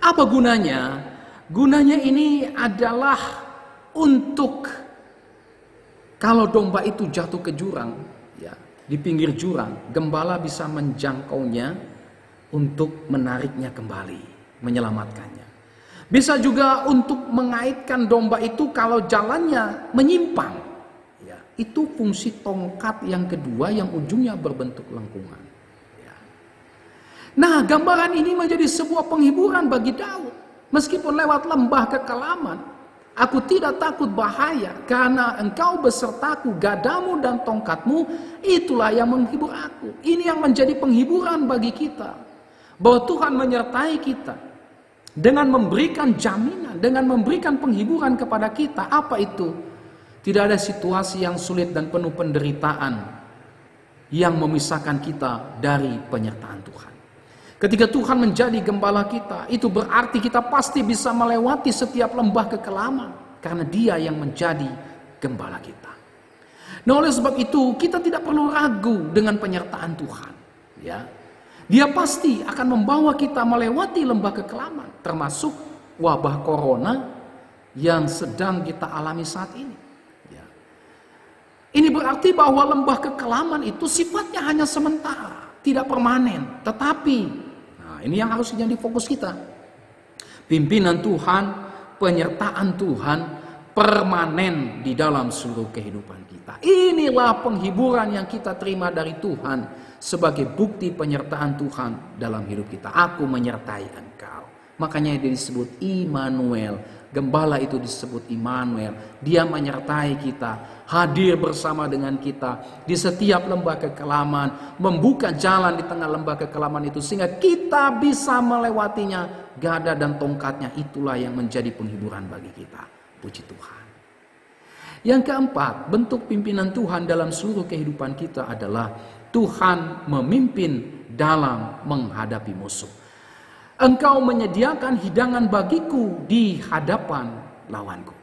Apa gunanya? Gunanya ini adalah untuk kalau domba itu jatuh ke jurang, di pinggir jurang, gembala bisa menjangkaunya untuk menariknya kembali, menyelamatkannya. Bisa juga untuk mengaitkan domba itu kalau jalannya menyimpang. Itu fungsi tongkat yang kedua yang ujungnya berbentuk lengkungan. Nah, gambaran ini menjadi sebuah penghiburan bagi Daud. Meskipun lewat lembah kekelaman, aku tidak takut bahaya karena Engkau besertaku, gadamu dan tongkatmu itulah yang menghibur aku. Ini yang menjadi penghiburan bagi kita, bahwa Tuhan menyertai kita dengan memberikan jaminan, dengan memberikan penghiburan kepada kita. Apa itu? Tidak ada situasi yang sulit dan penuh penderitaan yang memisahkan kita dari penyertaan Tuhan. Ketika Tuhan menjadi gembala kita, itu berarti kita pasti bisa melewati setiap lembah kekelaman karena Dia yang menjadi gembala kita. Nah, oleh sebab itu kita tidak perlu ragu dengan penyertaan Tuhan. Dia pasti akan membawa kita melewati lembah kekelaman, termasuk wabah corona yang sedang kita alami saat ini. Ini berarti bahwa lembah kekelaman itu sifatnya hanya sementara, tidak permanen. Tetapi, ini yang harus jadi fokus kita. Pimpinan Tuhan, penyertaan Tuhan permanen di dalam seluruh kehidupan kita. Inilah penghiburan yang kita terima dari Tuhan sebagai bukti penyertaan Tuhan dalam hidup kita. Aku menyertai engkau. Makanya dia disebut Immanuel. Gembala itu disebut Immanuel. Dia menyertai kita, hadir bersama dengan kita di setiap lembah kekelaman, membuka jalan di tengah lembah kekelaman itu sehingga kita bisa melewatinya. Gada dan tongkatnya itulah yang menjadi penghiburan bagi kita. Puji Tuhan. Yang keempat, bentuk pimpinan Tuhan dalam seluruh kehidupan kita adalah Tuhan memimpin dalam menghadapi musuh. Engkau menyediakan hidangan bagiku di hadapan lawanku.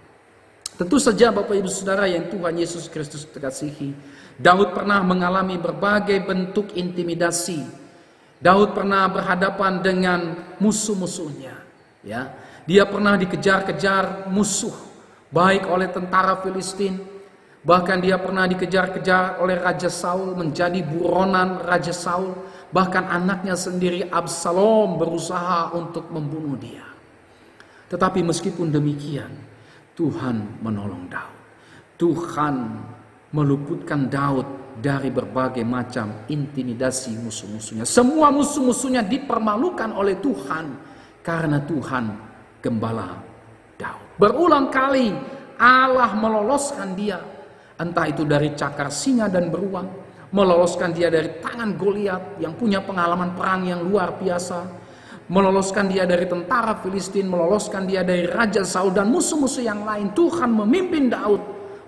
Tentu saja Bapak Ibu Saudara yang Tuhan Yesus Kristus terkasihi, Daud pernah mengalami berbagai bentuk intimidasi. Daud pernah berhadapan dengan musuh-musuhnya. Ya, dia pernah dikejar-kejar musuh, baik oleh tentara Filistin, bahkan dia pernah dikejar-kejar oleh Raja Saul, menjadi buronan Raja Saul. Bahkan anaknya sendiri Absalom berusaha untuk membunuh dia. Tetapi meskipun demikian, Tuhan menolong Daud. Tuhan meluputkan Daud dari berbagai macam intimidasi musuh-musuhnya. Semua musuh-musuhnya dipermalukan oleh Tuhan karena Tuhan gembala Daud. Berulang kali Allah meloloskan dia, entah itu dari cakar singa dan beruang, meloloskan dia dari tangan Goliat yang punya pengalaman perang yang luar biasa, meloloskan dia dari tentara Filistin, meloloskan dia dari Raja Saul dan musuh-musuh yang lain. Tuhan memimpin Daud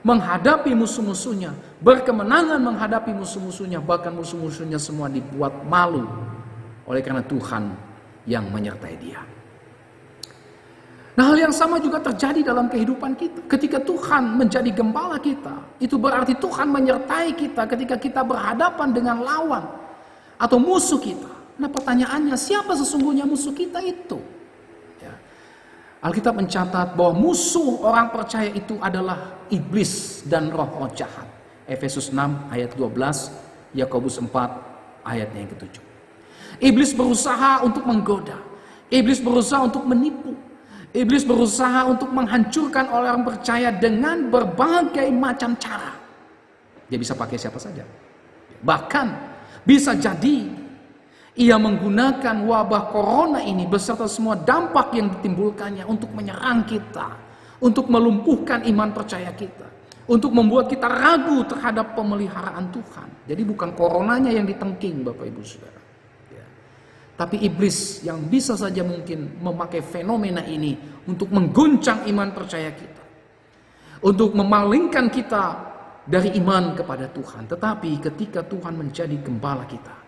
menghadapi musuh-musuhnya, berkemenangan menghadapi musuh-musuhnya, bahkan musuh-musuhnya semua dibuat malu oleh karena Tuhan yang menyertai dia. Nah, hal yang sama juga terjadi dalam kehidupan kita. Ketika Tuhan menjadi gembala kita, itu berarti Tuhan menyertai kita ketika kita berhadapan dengan lawan atau musuh kita. Nah, pertanyaannya, siapa sesungguhnya musuh kita itu? Ya. Alkitab mencatat bahwa musuh orang percaya itu adalah iblis dan roh-roh jahat. Efesus 6 ayat 12, Yakobus 4 ayat yang ke-7. Iblis berusaha untuk menggoda. Iblis berusaha untuk menipu. Iblis berusaha untuk menghancurkan orang percaya dengan berbagai macam cara. Dia bisa pakai siapa saja. Bahkan bisa jadi ia menggunakan wabah corona ini beserta semua dampak yang ditimbulkannya untuk menyerang kita, untuk melumpuhkan iman percaya kita, untuk membuat kita ragu terhadap pemeliharaan Tuhan. Jadi bukan coronanya yang ditengking, Bapak Ibu Saudara. Tapi iblis yang bisa saja mungkin memakai fenomena ini untuk mengguncang iman percaya kita. Untuk memalingkan kita dari iman kepada Tuhan. Tetapi ketika Tuhan menjadi gembala kita,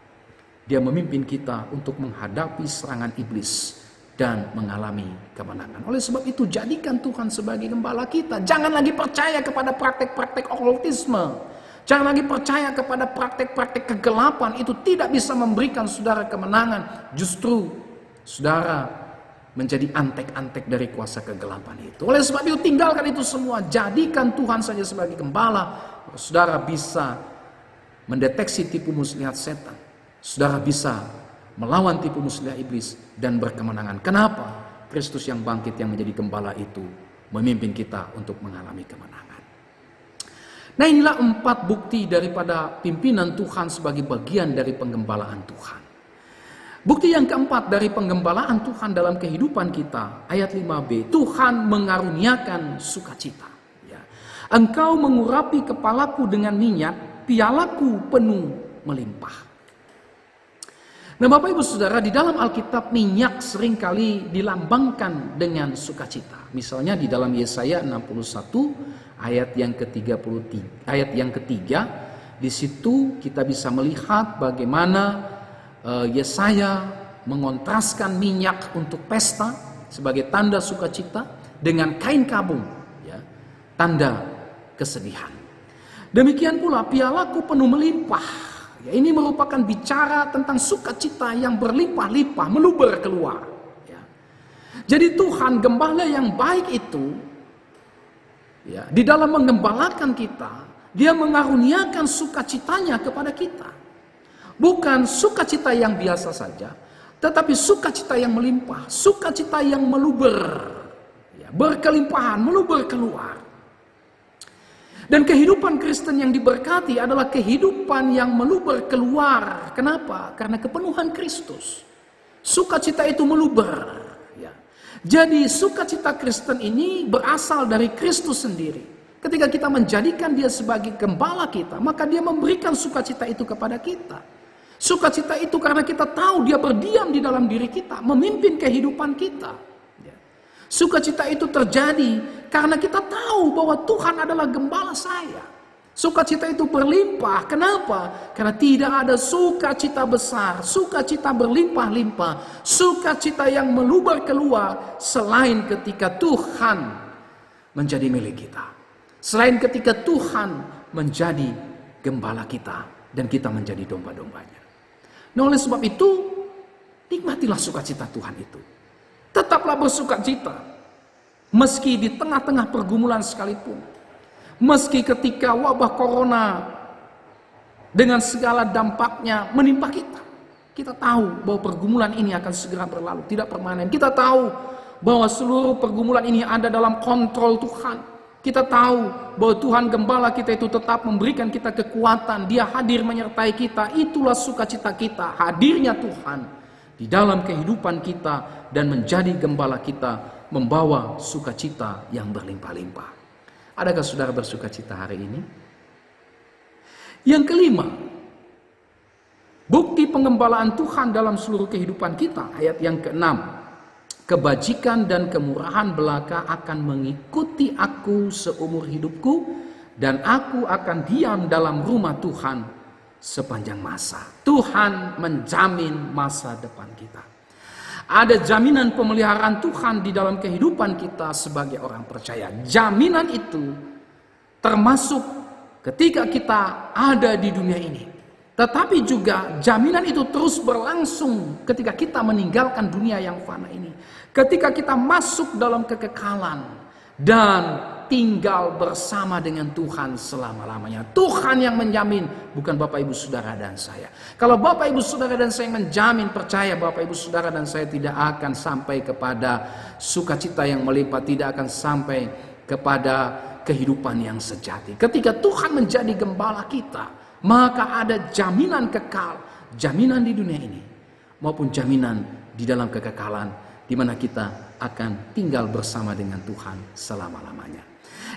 Dia memimpin kita untuk menghadapi serangan iblis dan mengalami kemenangan. Oleh sebab itu jadikan Tuhan sebagai gembala kita. Jangan lagi percaya kepada praktek-praktek okultisme. Jangan lagi percaya kepada praktek-praktek kegelapan. Itu tidak bisa memberikan saudara kemenangan. Justru saudara menjadi antek-antek dari kuasa kegelapan itu. Oleh sebab itu tinggalkan itu semua. Jadikan Tuhan saja sebagai gembala. Saudara bisa mendeteksi tipu muslihat setan. Saudara bisa melawan tipu muslihat iblis dan berkemenangan. Kenapa? Kristus yang bangkit yang menjadi gembala itu memimpin kita untuk mengalami kemenangan. Nah, inilah 4 bukti daripada pimpinan Tuhan sebagai bagian dari penggembalaan Tuhan. Bukti yang keempat dari penggembalaan Tuhan dalam kehidupan kita, ayat 5b, Tuhan mengaruniakan sukacita. Ya. Engkau mengurapi kepalaku dengan minyak, pialaku penuh melimpah. Nah, Bapak Ibu Saudara, di dalam Alkitab minyak seringkali dilambangkan dengan sukacita. Misalnya di dalam Yesaya 61 ayat yang ke-33, ayat yang ketiga, di situ kita bisa melihat bagaimana Yesaya mengontraskan minyak untuk pesta sebagai tanda sukacita dengan kain kabung, ya, tanda kesedihan. Demikian pula pialaku penuh melimpah. Ya, ini merupakan bicara tentang sukacita yang berlimpah-limpah, meluber keluar. Ya. Jadi Tuhan gembala yang baik itu, ya, di dalam menggembalakan kita, Dia mengaruniakan sukacitanya kepada kita. Bukan sukacita yang biasa saja, tetapi sukacita yang melimpah, sukacita yang meluber, ya, berkelimpahan, meluber keluar. Dan kehidupan Kristen yang diberkati adalah kehidupan yang meluber keluar. Kenapa? Karena kepenuhan Kristus. Sukacita itu meluber. Ya. Jadi sukacita Kristen ini berasal dari Kristus sendiri. Ketika kita menjadikan dia sebagai gembala kita, maka dia memberikan sukacita itu kepada kita. Sukacita itu karena kita tahu dia berdiam di dalam diri kita, memimpin kehidupan kita. Sukacita itu terjadi karena kita tahu bahwa Tuhan adalah gembala saya. Sukacita itu berlimpah. Kenapa? Karena tidak ada sukacita besar, sukacita berlimpah-limpah, sukacita yang meluber keluar selain ketika Tuhan menjadi milik kita. Selain ketika Tuhan menjadi gembala kita dan kita menjadi domba-dombanya. Nah, oleh sebab itu, nikmatilah sukacita Tuhan itu. Tetaplah bersukacita. Meski di tengah-tengah pergumulan sekalipun. Meski ketika wabah corona dengan segala dampaknya menimpa kita. Kita tahu bahwa pergumulan ini akan segera berlalu, tidak permanen. Kita tahu bahwa seluruh pergumulan ini ada dalam kontrol Tuhan. Kita tahu bahwa Tuhan gembala kita itu tetap memberikan kita kekuatan. Dia hadir menyertai kita. Itulah sukacita kita. Hadirnya Tuhan di dalam kehidupan kita dan menjadi gembala kita membawa sukacita yang berlimpah-limpah. Adakah saudara bersukacita hari ini? Yang kelima, bukti pengembalaan Tuhan dalam seluruh kehidupan kita. Ayat yang ke-6. Kebajikan dan kemurahan belaka akan mengikuti aku seumur hidupku, dan aku akan diam dalam rumah Tuhan sepanjang masa. Tuhan menjamin masa depan kita. Ada jaminan pemeliharaan Tuhan di dalam kehidupan kita sebagai orang percaya. Jaminan itu termasuk ketika kita ada di dunia ini. Tetapi juga jaminan itu terus berlangsung ketika kita meninggalkan dunia yang fana ini. Ketika kita masuk dalam kekekalan dan tinggal bersama dengan Tuhan selama-lamanya. Tuhan yang menjamin, bukan Bapak Ibu Saudara dan saya. Kalau Bapak Ibu Saudara dan saya menjamin, percaya Bapak Ibu Saudara dan saya tidak akan sampai kepada sukacita yang melimpah, tidak akan sampai kepada kehidupan yang sejati. Ketika Tuhan menjadi gembala kita, maka ada jaminan kekal, jaminan di dunia ini maupun jaminan di dalam kekekalan di mana kita akan tinggal bersama dengan Tuhan selama-lamanya.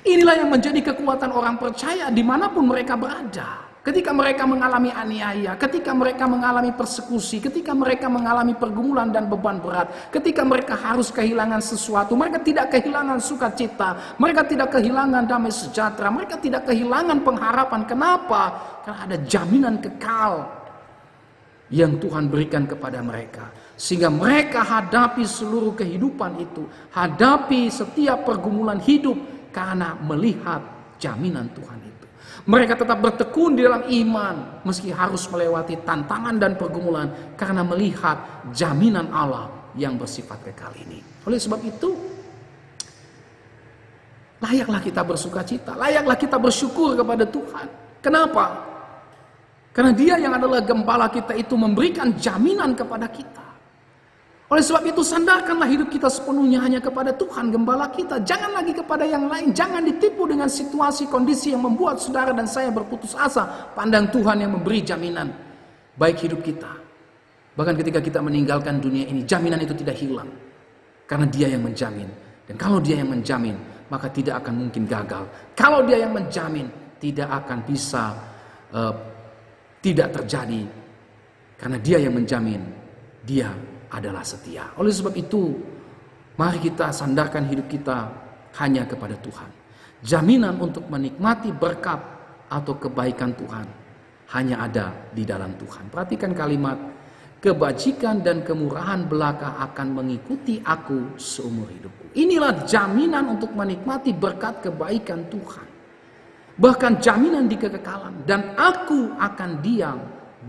Inilah yang menjadi kekuatan orang percaya dimanapun mereka berada. Ketika mereka mengalami aniaya, ketika mereka mengalami persekusi, ketika mereka mengalami pergumulan dan beban berat, ketika mereka harus kehilangan sesuatu, mereka tidak kehilangan sukacita, mereka tidak kehilangan damai sejahtera, mereka tidak kehilangan pengharapan. Kenapa? Karena ada jaminan kekal yang Tuhan berikan kepada mereka. Sehingga mereka hadapi seluruh kehidupan itu, hadapi setiap pergumulan hidup karena melihat jaminan Tuhan itu. Mereka tetap bertekun di dalam iman meski harus melewati tantangan dan pergumulan karena melihat jaminan Allah yang bersifat kekal ini. Oleh sebab itu, layaklah kita bersukacita, layaklah kita bersyukur kepada Tuhan. Kenapa? Karena Dia yang adalah gembala kita itu memberikan jaminan kepada kita. Oleh sebab itu, sandarkanlah hidup kita sepenuhnya hanya kepada Tuhan gembala kita. Jangan lagi kepada yang lain. Jangan ditipu dengan situasi kondisi yang membuat saudara dan saya berputus asa. Pandang Tuhan yang memberi jaminan baik hidup kita. Bahkan ketika kita meninggalkan dunia ini, jaminan itu tidak hilang. Karena Dia yang menjamin. Dan kalau Dia yang menjamin, maka tidak akan mungkin gagal. Kalau Dia yang menjamin, tidak akan bisa tidak terjadi. Karena Dia yang menjamin, Dia adalah setia. Oleh sebab itu, mari kita sandarkan hidup kita hanya kepada Tuhan. Jaminan untuk menikmati berkat atau kebaikan Tuhan hanya ada di dalam Tuhan. Perhatikan kalimat, kebajikan dan kemurahan belaka akan mengikuti aku seumur hidupku. Inilah jaminan untuk menikmati berkat kebaikan Tuhan. Bahkan jaminan di kekekalan. Dan aku akan diam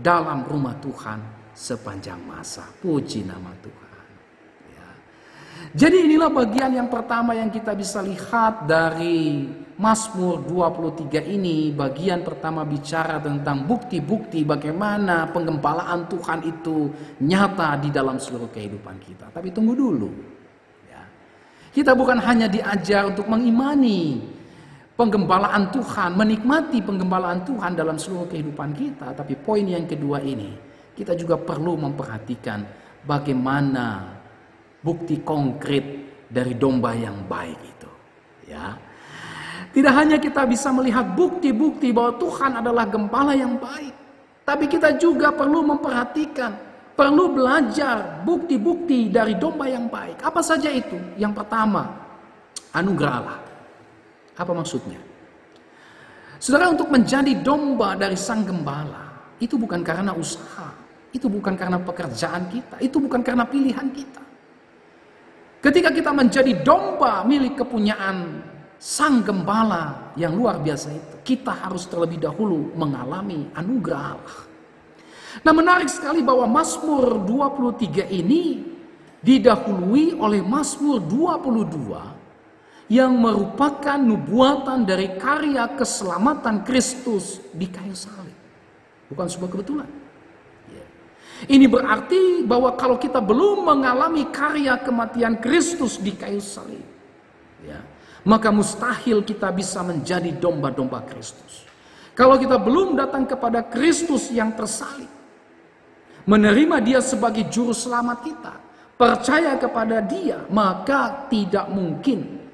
dalam rumah Tuhan sepanjang masa. Puji nama Tuhan. Ya. Jadi inilah bagian yang pertama yang kita bisa lihat dari Mazmur 23 ini bagian pertama bicara tentang bukti-bukti bagaimana penggembalaan Tuhan itu nyata di dalam seluruh kehidupan kita. Tapi tunggu dulu. Ya. Kita bukan hanya diajar untuk mengimani penggembalaan Tuhan, menikmati penggembalaan Tuhan dalam seluruh kehidupan kita. Tapi poin yang kedua ini, kita juga perlu memperhatikan bagaimana bukti konkret dari domba yang baik itu. Ya. Tidak hanya kita bisa melihat bukti-bukti bahwa Tuhan adalah gembala yang baik, tapi kita juga perlu memperhatikan, perlu belajar bukti-bukti dari domba yang baik. Apa saja itu? Yang pertama, anugerah Allah. Apa maksudnya? Saudara, untuk menjadi domba dari sang gembala, itu bukan karena usaha, itu bukan karena pekerjaan kita, itu bukan karena pilihan kita. Ketika kita menjadi domba milik kepunyaan sang gembala yang luar biasa itu, kita harus terlebih dahulu mengalami anugerah Allah. Nah, menarik sekali bahwa Mazmur 23 ini didahului oleh Mazmur 22 yang merupakan nubuatan dari karya keselamatan Kristus di kayu salib. Bukan sebuah kebetulan. Ini berarti bahwa kalau kita belum mengalami karya kematian Kristus di kayu salib, ya, maka mustahil kita bisa menjadi domba-domba Kristus. Kalau kita belum datang kepada Kristus yang tersalib, menerima Dia sebagai juru selamat kita, percaya kepada Dia, maka tidak mungkin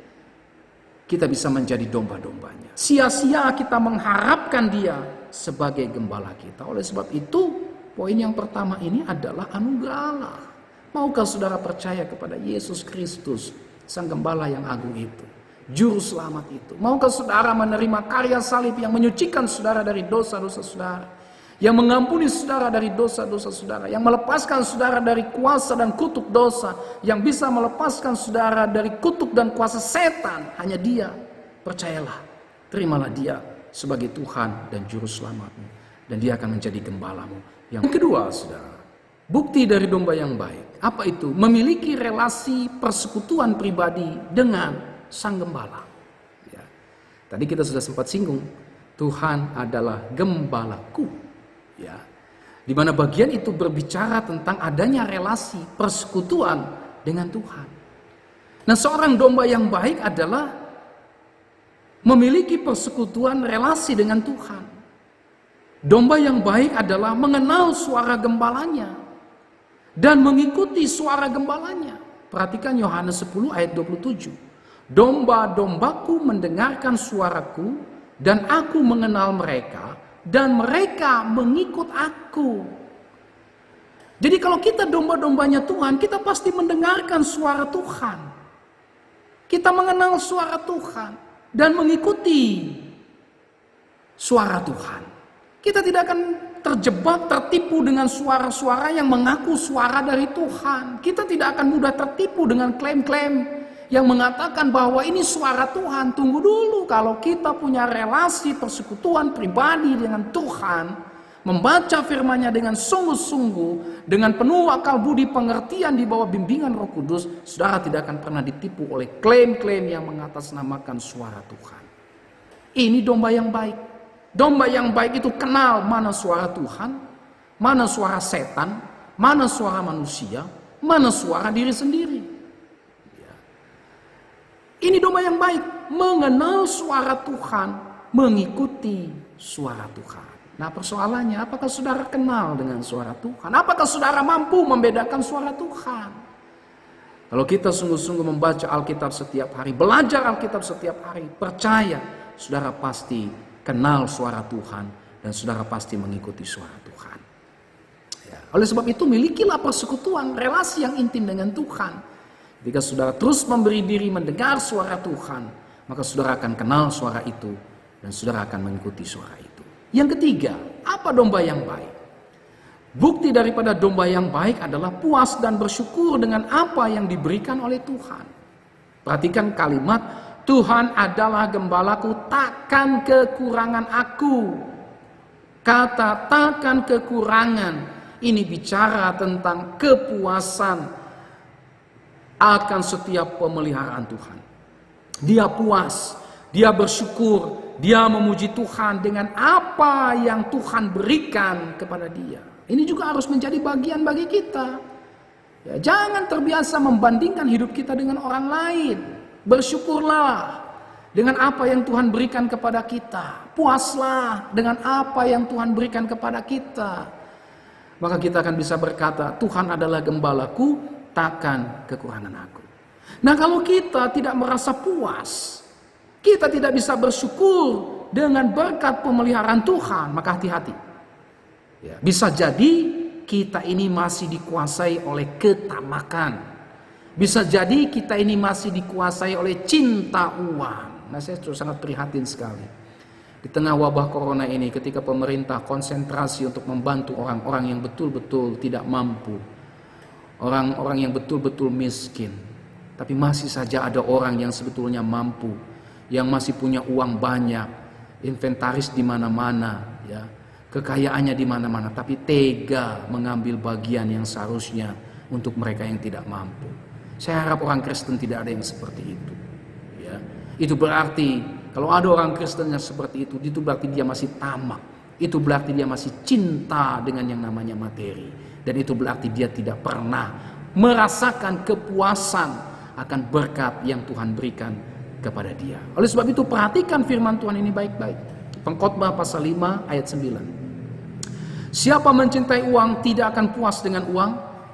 kita bisa menjadi domba-dombanya. Sia-sia kita mengharapkan Dia sebagai gembala kita. Oleh sebab itu, poin yang pertama ini adalah anugerah Allah. Maukah saudara percaya kepada Yesus Kristus, sang gembala yang agung itu, juru selamat itu? Maukah saudara menerima karya salib yang menyucikan saudara dari dosa-dosa saudara, yang mengampuni saudara dari dosa-dosa saudara, yang melepaskan saudara dari kuasa dan kutuk dosa, yang bisa melepaskan saudara dari kutuk dan kuasa setan? Hanya Dia. Percayalah, terimalah Dia sebagai Tuhan dan juru selamatmu, dan Dia akan menjadi gembalamu. Yang kedua, saudara, bukti dari domba yang baik. Apa itu? Memiliki relasi persekutuan pribadi dengan sang gembala. Ya. Tadi kita sudah sempat singgung, Tuhan adalah gembalaku. Ya. Di mana bagian itu berbicara tentang adanya relasi persekutuan dengan Tuhan. Nah, seorang domba yang baik adalah memiliki persekutuan relasi dengan Tuhan. Domba yang baik adalah mengenal suara gembalanya dan mengikuti suara gembalanya. Perhatikan Yohanes 10 ayat 27. Domba-dombaku mendengarkan suaraku dan aku mengenal mereka dan mereka mengikut aku. Jadi kalau kita domba-dombanya Tuhan, kita pasti mendengarkan suara Tuhan. Kita mengenal suara Tuhan dan mengikuti suara Tuhan. Kita tidak akan terjebak, tertipu dengan suara-suara yang mengaku suara dari Tuhan. Kita tidak akan mudah tertipu dengan klaim-klaim yang mengatakan bahwa ini suara Tuhan. Tunggu dulu, kalau kita punya relasi persekutuan pribadi dengan Tuhan, membaca firman-Nya dengan sungguh-sungguh, dengan penuh akal budi pengertian di bawah bimbingan Roh Kudus, saudara tidak akan pernah ditipu oleh klaim-klaim yang mengatasnamakan suara Tuhan. Ini domba yang baik. Domba yang baik itu kenal mana suara Tuhan, mana suara setan, mana suara manusia, mana suara diri sendiri. Ya. Ini domba yang baik, mengenal suara Tuhan, mengikuti suara Tuhan. Nah, persoalannya, apakah saudara kenal dengan suara Tuhan? Apakah saudara mampu membedakan suara Tuhan? Kalau kita sungguh-sungguh membaca Alkitab setiap hari, belajar Alkitab setiap hari, percaya, saudara pasti kenal suara Tuhan dan saudara pasti mengikuti suara Tuhan. Ya. Oleh sebab itu milikilah persekutuan, relasi yang intim dengan Tuhan. Jika saudara terus memberi diri mendengar suara Tuhan, maka saudara akan kenal suara itu dan saudara akan mengikuti suara itu. Yang ketiga, apa domba yang baik? Bukti daripada domba yang baik adalah puas dan bersyukur dengan apa yang diberikan oleh Tuhan. Perhatikan kalimat, Tuhan adalah gembalaku, takkan kekurangan aku. Kata takkan kekurangan ini bicara tentang kepuasan akan setiap pemeliharaan Tuhan. Dia puas dia bersyukur, dia memuji Tuhan dengan apa yang Tuhan berikan kepada dia. Ini juga harus menjadi bagian bagi kita. Ya, jangan terbiasa membandingkan hidup kita dengan orang lain. Bersyukurlah dengan apa yang Tuhan berikan kepada kita. Puaslah dengan apa yang Tuhan berikan kepada kita. Maka kita akan bisa berkata, Tuhan adalah gembalaku, takkan kekurangan aku. Nah, kalau kita tidak merasa puas, kita tidak bisa bersyukur dengan berkat pemeliharaan Tuhan, maka hati-hati. Ya, bisa jadi kita ini masih dikuasai oleh ketamakan. Bisa jadi kita ini masih dikuasai oleh cinta uang. Nah, saya sangat prihatin sekali. Di tengah wabah corona ini, ketika pemerintah konsentrasi untuk membantu orang-orang yang betul-betul tidak mampu, orang-orang yang betul-betul miskin, tapi masih saja ada orang yang sebetulnya mampu, yang masih punya uang banyak, inventaris di mana-mana, ya, kekayaannya di mana-mana, tapi tega mengambil bagian yang seharusnya untuk mereka yang tidak mampu. Saya harap orang Kristen tidak ada yang seperti itu. Ya, itu berarti kalau ada orang Kristen yang seperti itu berarti dia masih tamak. Itu berarti dia masih cinta dengan yang namanya materi. Dan itu berarti dia tidak pernah merasakan kepuasan akan berkat yang Tuhan berikan kepada dia. Oleh sebab itu perhatikan firman Tuhan ini baik-baik. Pengkhotbah pasal 5 ayat 9. Siapa mencintai uang tidak akan puas dengan uang,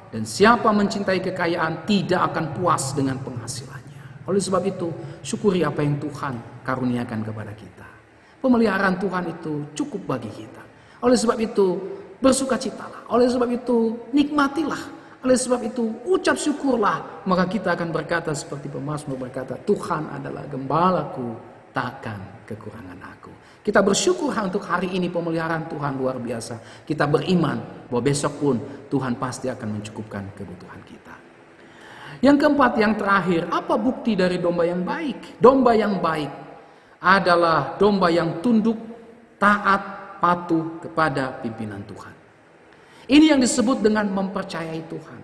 dan siapa mencintai kekayaan tidak akan puas dengan penghasilannya. Oleh sebab itu, syukuri apa yang Tuhan karuniakan kepada kita. Pemeliharaan Tuhan itu cukup bagi kita. Oleh sebab itu, bersukacitalah. Oleh sebab itu, nikmatilah. Oleh sebab itu, ucap syukurlah. Maka kita akan berkata seperti pemazmur berkata, Tuhan adalah gembalaku, takkan kekurangan aku. Kita bersyukur untuk hari ini pemeliharaan Tuhan luar biasa. Kita beriman bahwa besok pun Tuhan pasti akan mencukupkan kebutuhan kita. Yang keempat, yang terakhir, apa bukti dari domba yang baik? Domba yang baik adalah domba yang tunduk, taat, patuh kepada pimpinan Tuhan. Ini yang disebut dengan mempercayai Tuhan.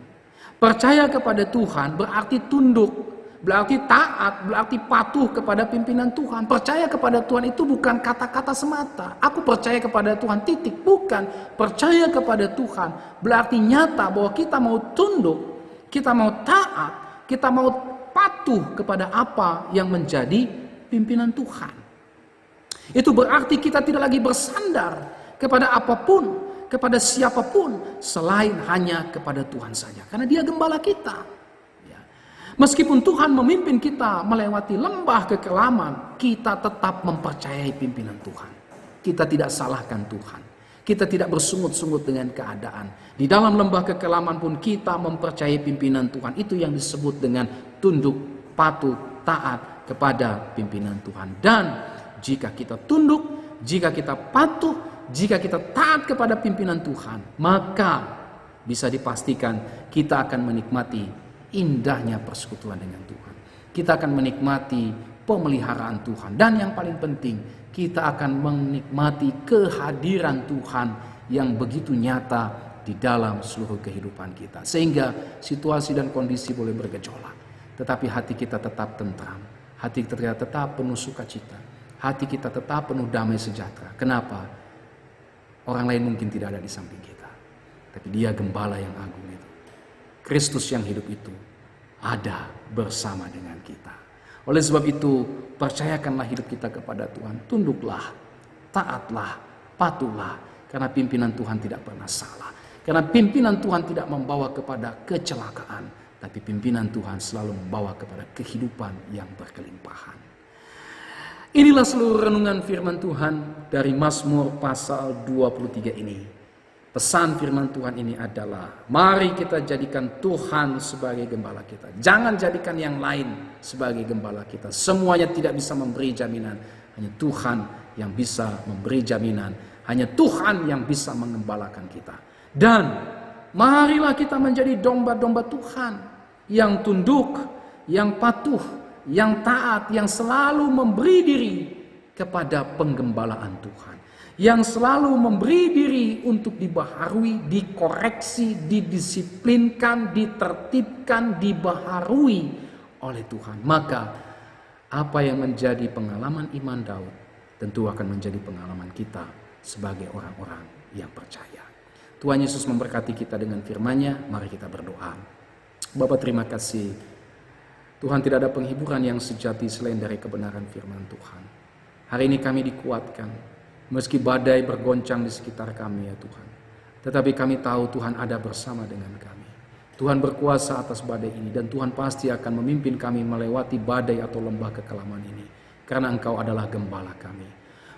Percaya kepada Tuhan berarti tunduk, berarti taat, berarti patuh kepada pimpinan Tuhan. Percaya kepada Tuhan itu bukan kata-kata semata. Aku percaya kepada Tuhan, titik. Bukan. Percaya kepada Tuhan berarti nyata bahwa kita mau tunduk, kita mau taat, kita mau patuh kepada apa yang menjadi pimpinan Tuhan. Itu berarti kita tidak lagi bersandar kepada apapun, kepada siapapun selain hanya kepada Tuhan saja. Karena Dia gembala kita. Ya. Meskipun Tuhan memimpin kita melewati lembah kekelaman, kita tetap mempercayai pimpinan Tuhan. Kita tidak salahkan Tuhan. Kita tidak bersungut-sungut dengan keadaan. Di dalam lembah kekelaman pun kita mempercayai pimpinan Tuhan. Itu yang disebut dengan tunduk, patuh, taat kepada pimpinan Tuhan. Dan jika kita tunduk, jika kita patuh, jika kita taat kepada pimpinan Tuhan, maka bisa dipastikan kita akan menikmati indahnya persekutuan dengan Tuhan. Kita akan menikmati pemeliharaan Tuhan. Dan yang paling penting, kita akan menikmati kehadiran Tuhan yang begitu nyata di dalam seluruh kehidupan kita. Sehingga situasi dan kondisi boleh bergejolak, tetapi hati kita tetap tentram. Hati kita tetap penuh sukacita. Hati kita tetap penuh damai sejahtera. Kenapa? Orang lain mungkin tidak ada di samping kita, tapi Dia gembala yang agung itu. Kristus yang hidup itu ada bersama dengan kita. Oleh sebab itu, percayakanlah hidup kita kepada Tuhan. Tunduklah, taatlah, patuhlah. Karena pimpinan Tuhan tidak pernah salah. Karena pimpinan Tuhan tidak membawa kepada kecelakaan. Tapi pimpinan Tuhan selalu membawa kepada kehidupan yang berkelimpahan. Inilah seluruh renungan firman Tuhan dari Mazmur pasal 23 ini. Pesan firman Tuhan ini adalah, mari kita jadikan Tuhan sebagai gembala kita. Jangan jadikan yang lain sebagai gembala kita. Semuanya tidak bisa memberi jaminan. Hanya Tuhan yang bisa memberi jaminan. Hanya Tuhan yang bisa mengembalakan kita. Dan marilah kita menjadi domba-domba Tuhan yang tunduk, yang patuh, yang taat, yang selalu memberi diri kepada penggembalaan Tuhan. Yang selalu memberi diri untuk dibaharui, dikoreksi, didisiplinkan, ditertibkan, dibaharui oleh Tuhan. Maka Apa yang menjadi pengalaman iman Daud tentu akan menjadi pengalaman kita sebagai orang-orang yang percaya. Tuhan Yesus memberkati kita dengan firman-Nya. Mari kita berdoa. Bapa, terima kasih. Tuhan, tidak ada penghiburan yang sejati selain dari kebenaran firman Tuhan. Hari ini kami dikuatkan, meski badai bergoncang di sekitar kami ya Tuhan. Tetapi kami tahu Tuhan ada bersama dengan kami. Tuhan berkuasa atas badai ini dan Tuhan pasti akan memimpin kami melewati badai atau lembah kekelaman ini. Karena Engkau adalah gembala kami.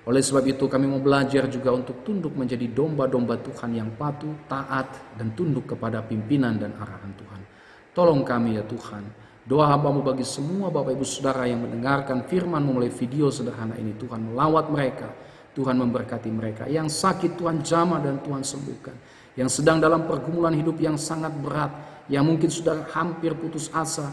Oleh sebab itu kami mau belajar juga untuk tunduk menjadi domba-domba Tuhan yang patuh, taat, dan tunduk kepada pimpinan dan arahan Tuhan. Tolong kami ya Tuhan. Doa hamba-Mu bagi semua Bapak Ibu Saudara yang mendengarkan firman-Mu melalui video sederhana ini. Tuhan melawat mereka, Tuhan memberkati mereka. Yang sakit Tuhan jamah dan Tuhan sembuhkan. Yang sedang dalam pergumulan hidup yang sangat berat, yang mungkin sudah hampir putus asa,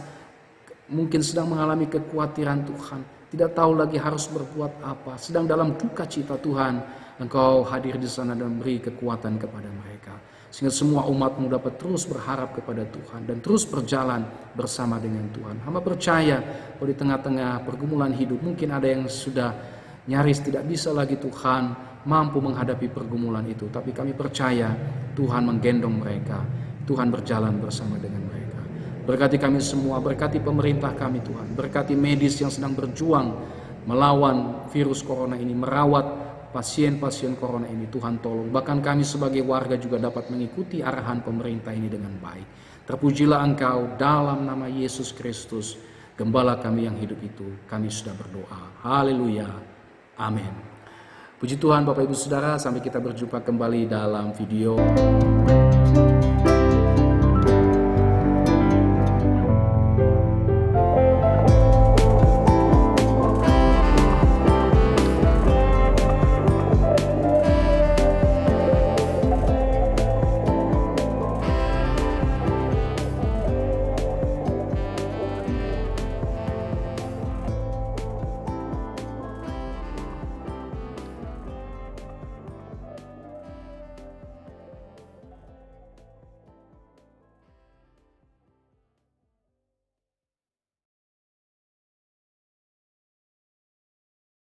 mungkin sedang mengalami kekhawatiran Tuhan, tidak tahu lagi harus berbuat apa, sedang dalam duka cita Tuhan, Engkau hadir di sana dan beri kekuatan kepada mereka. Sehingga semua umat-Mu dapat terus berharap kepada Tuhan dan terus berjalan bersama dengan Tuhan. Hamba percaya bahwa di tengah-tengah pergumulan hidup mungkin ada yang sudah nyaris tidak bisa lagi Tuhan mampu menghadapi pergumulan itu. Tapi kami percaya Tuhan menggendong mereka, Tuhan berjalan bersama dengan mereka. Berkati kami semua, berkati pemerintah kami Tuhan, berkati medis yang sedang berjuang melawan virus corona ini, merawat pasien-pasien corona ini. Tuhan tolong, bahkan kami sebagai warga juga dapat mengikuti arahan pemerintah ini dengan baik. Terpujilah Engkau dalam nama Yesus Kristus, Gembala kami yang hidup itu. Kami sudah berdoa. Haleluya. Amin. Puji Tuhan Bapak Ibu Saudara, sampai kita berjumpa kembali dalam video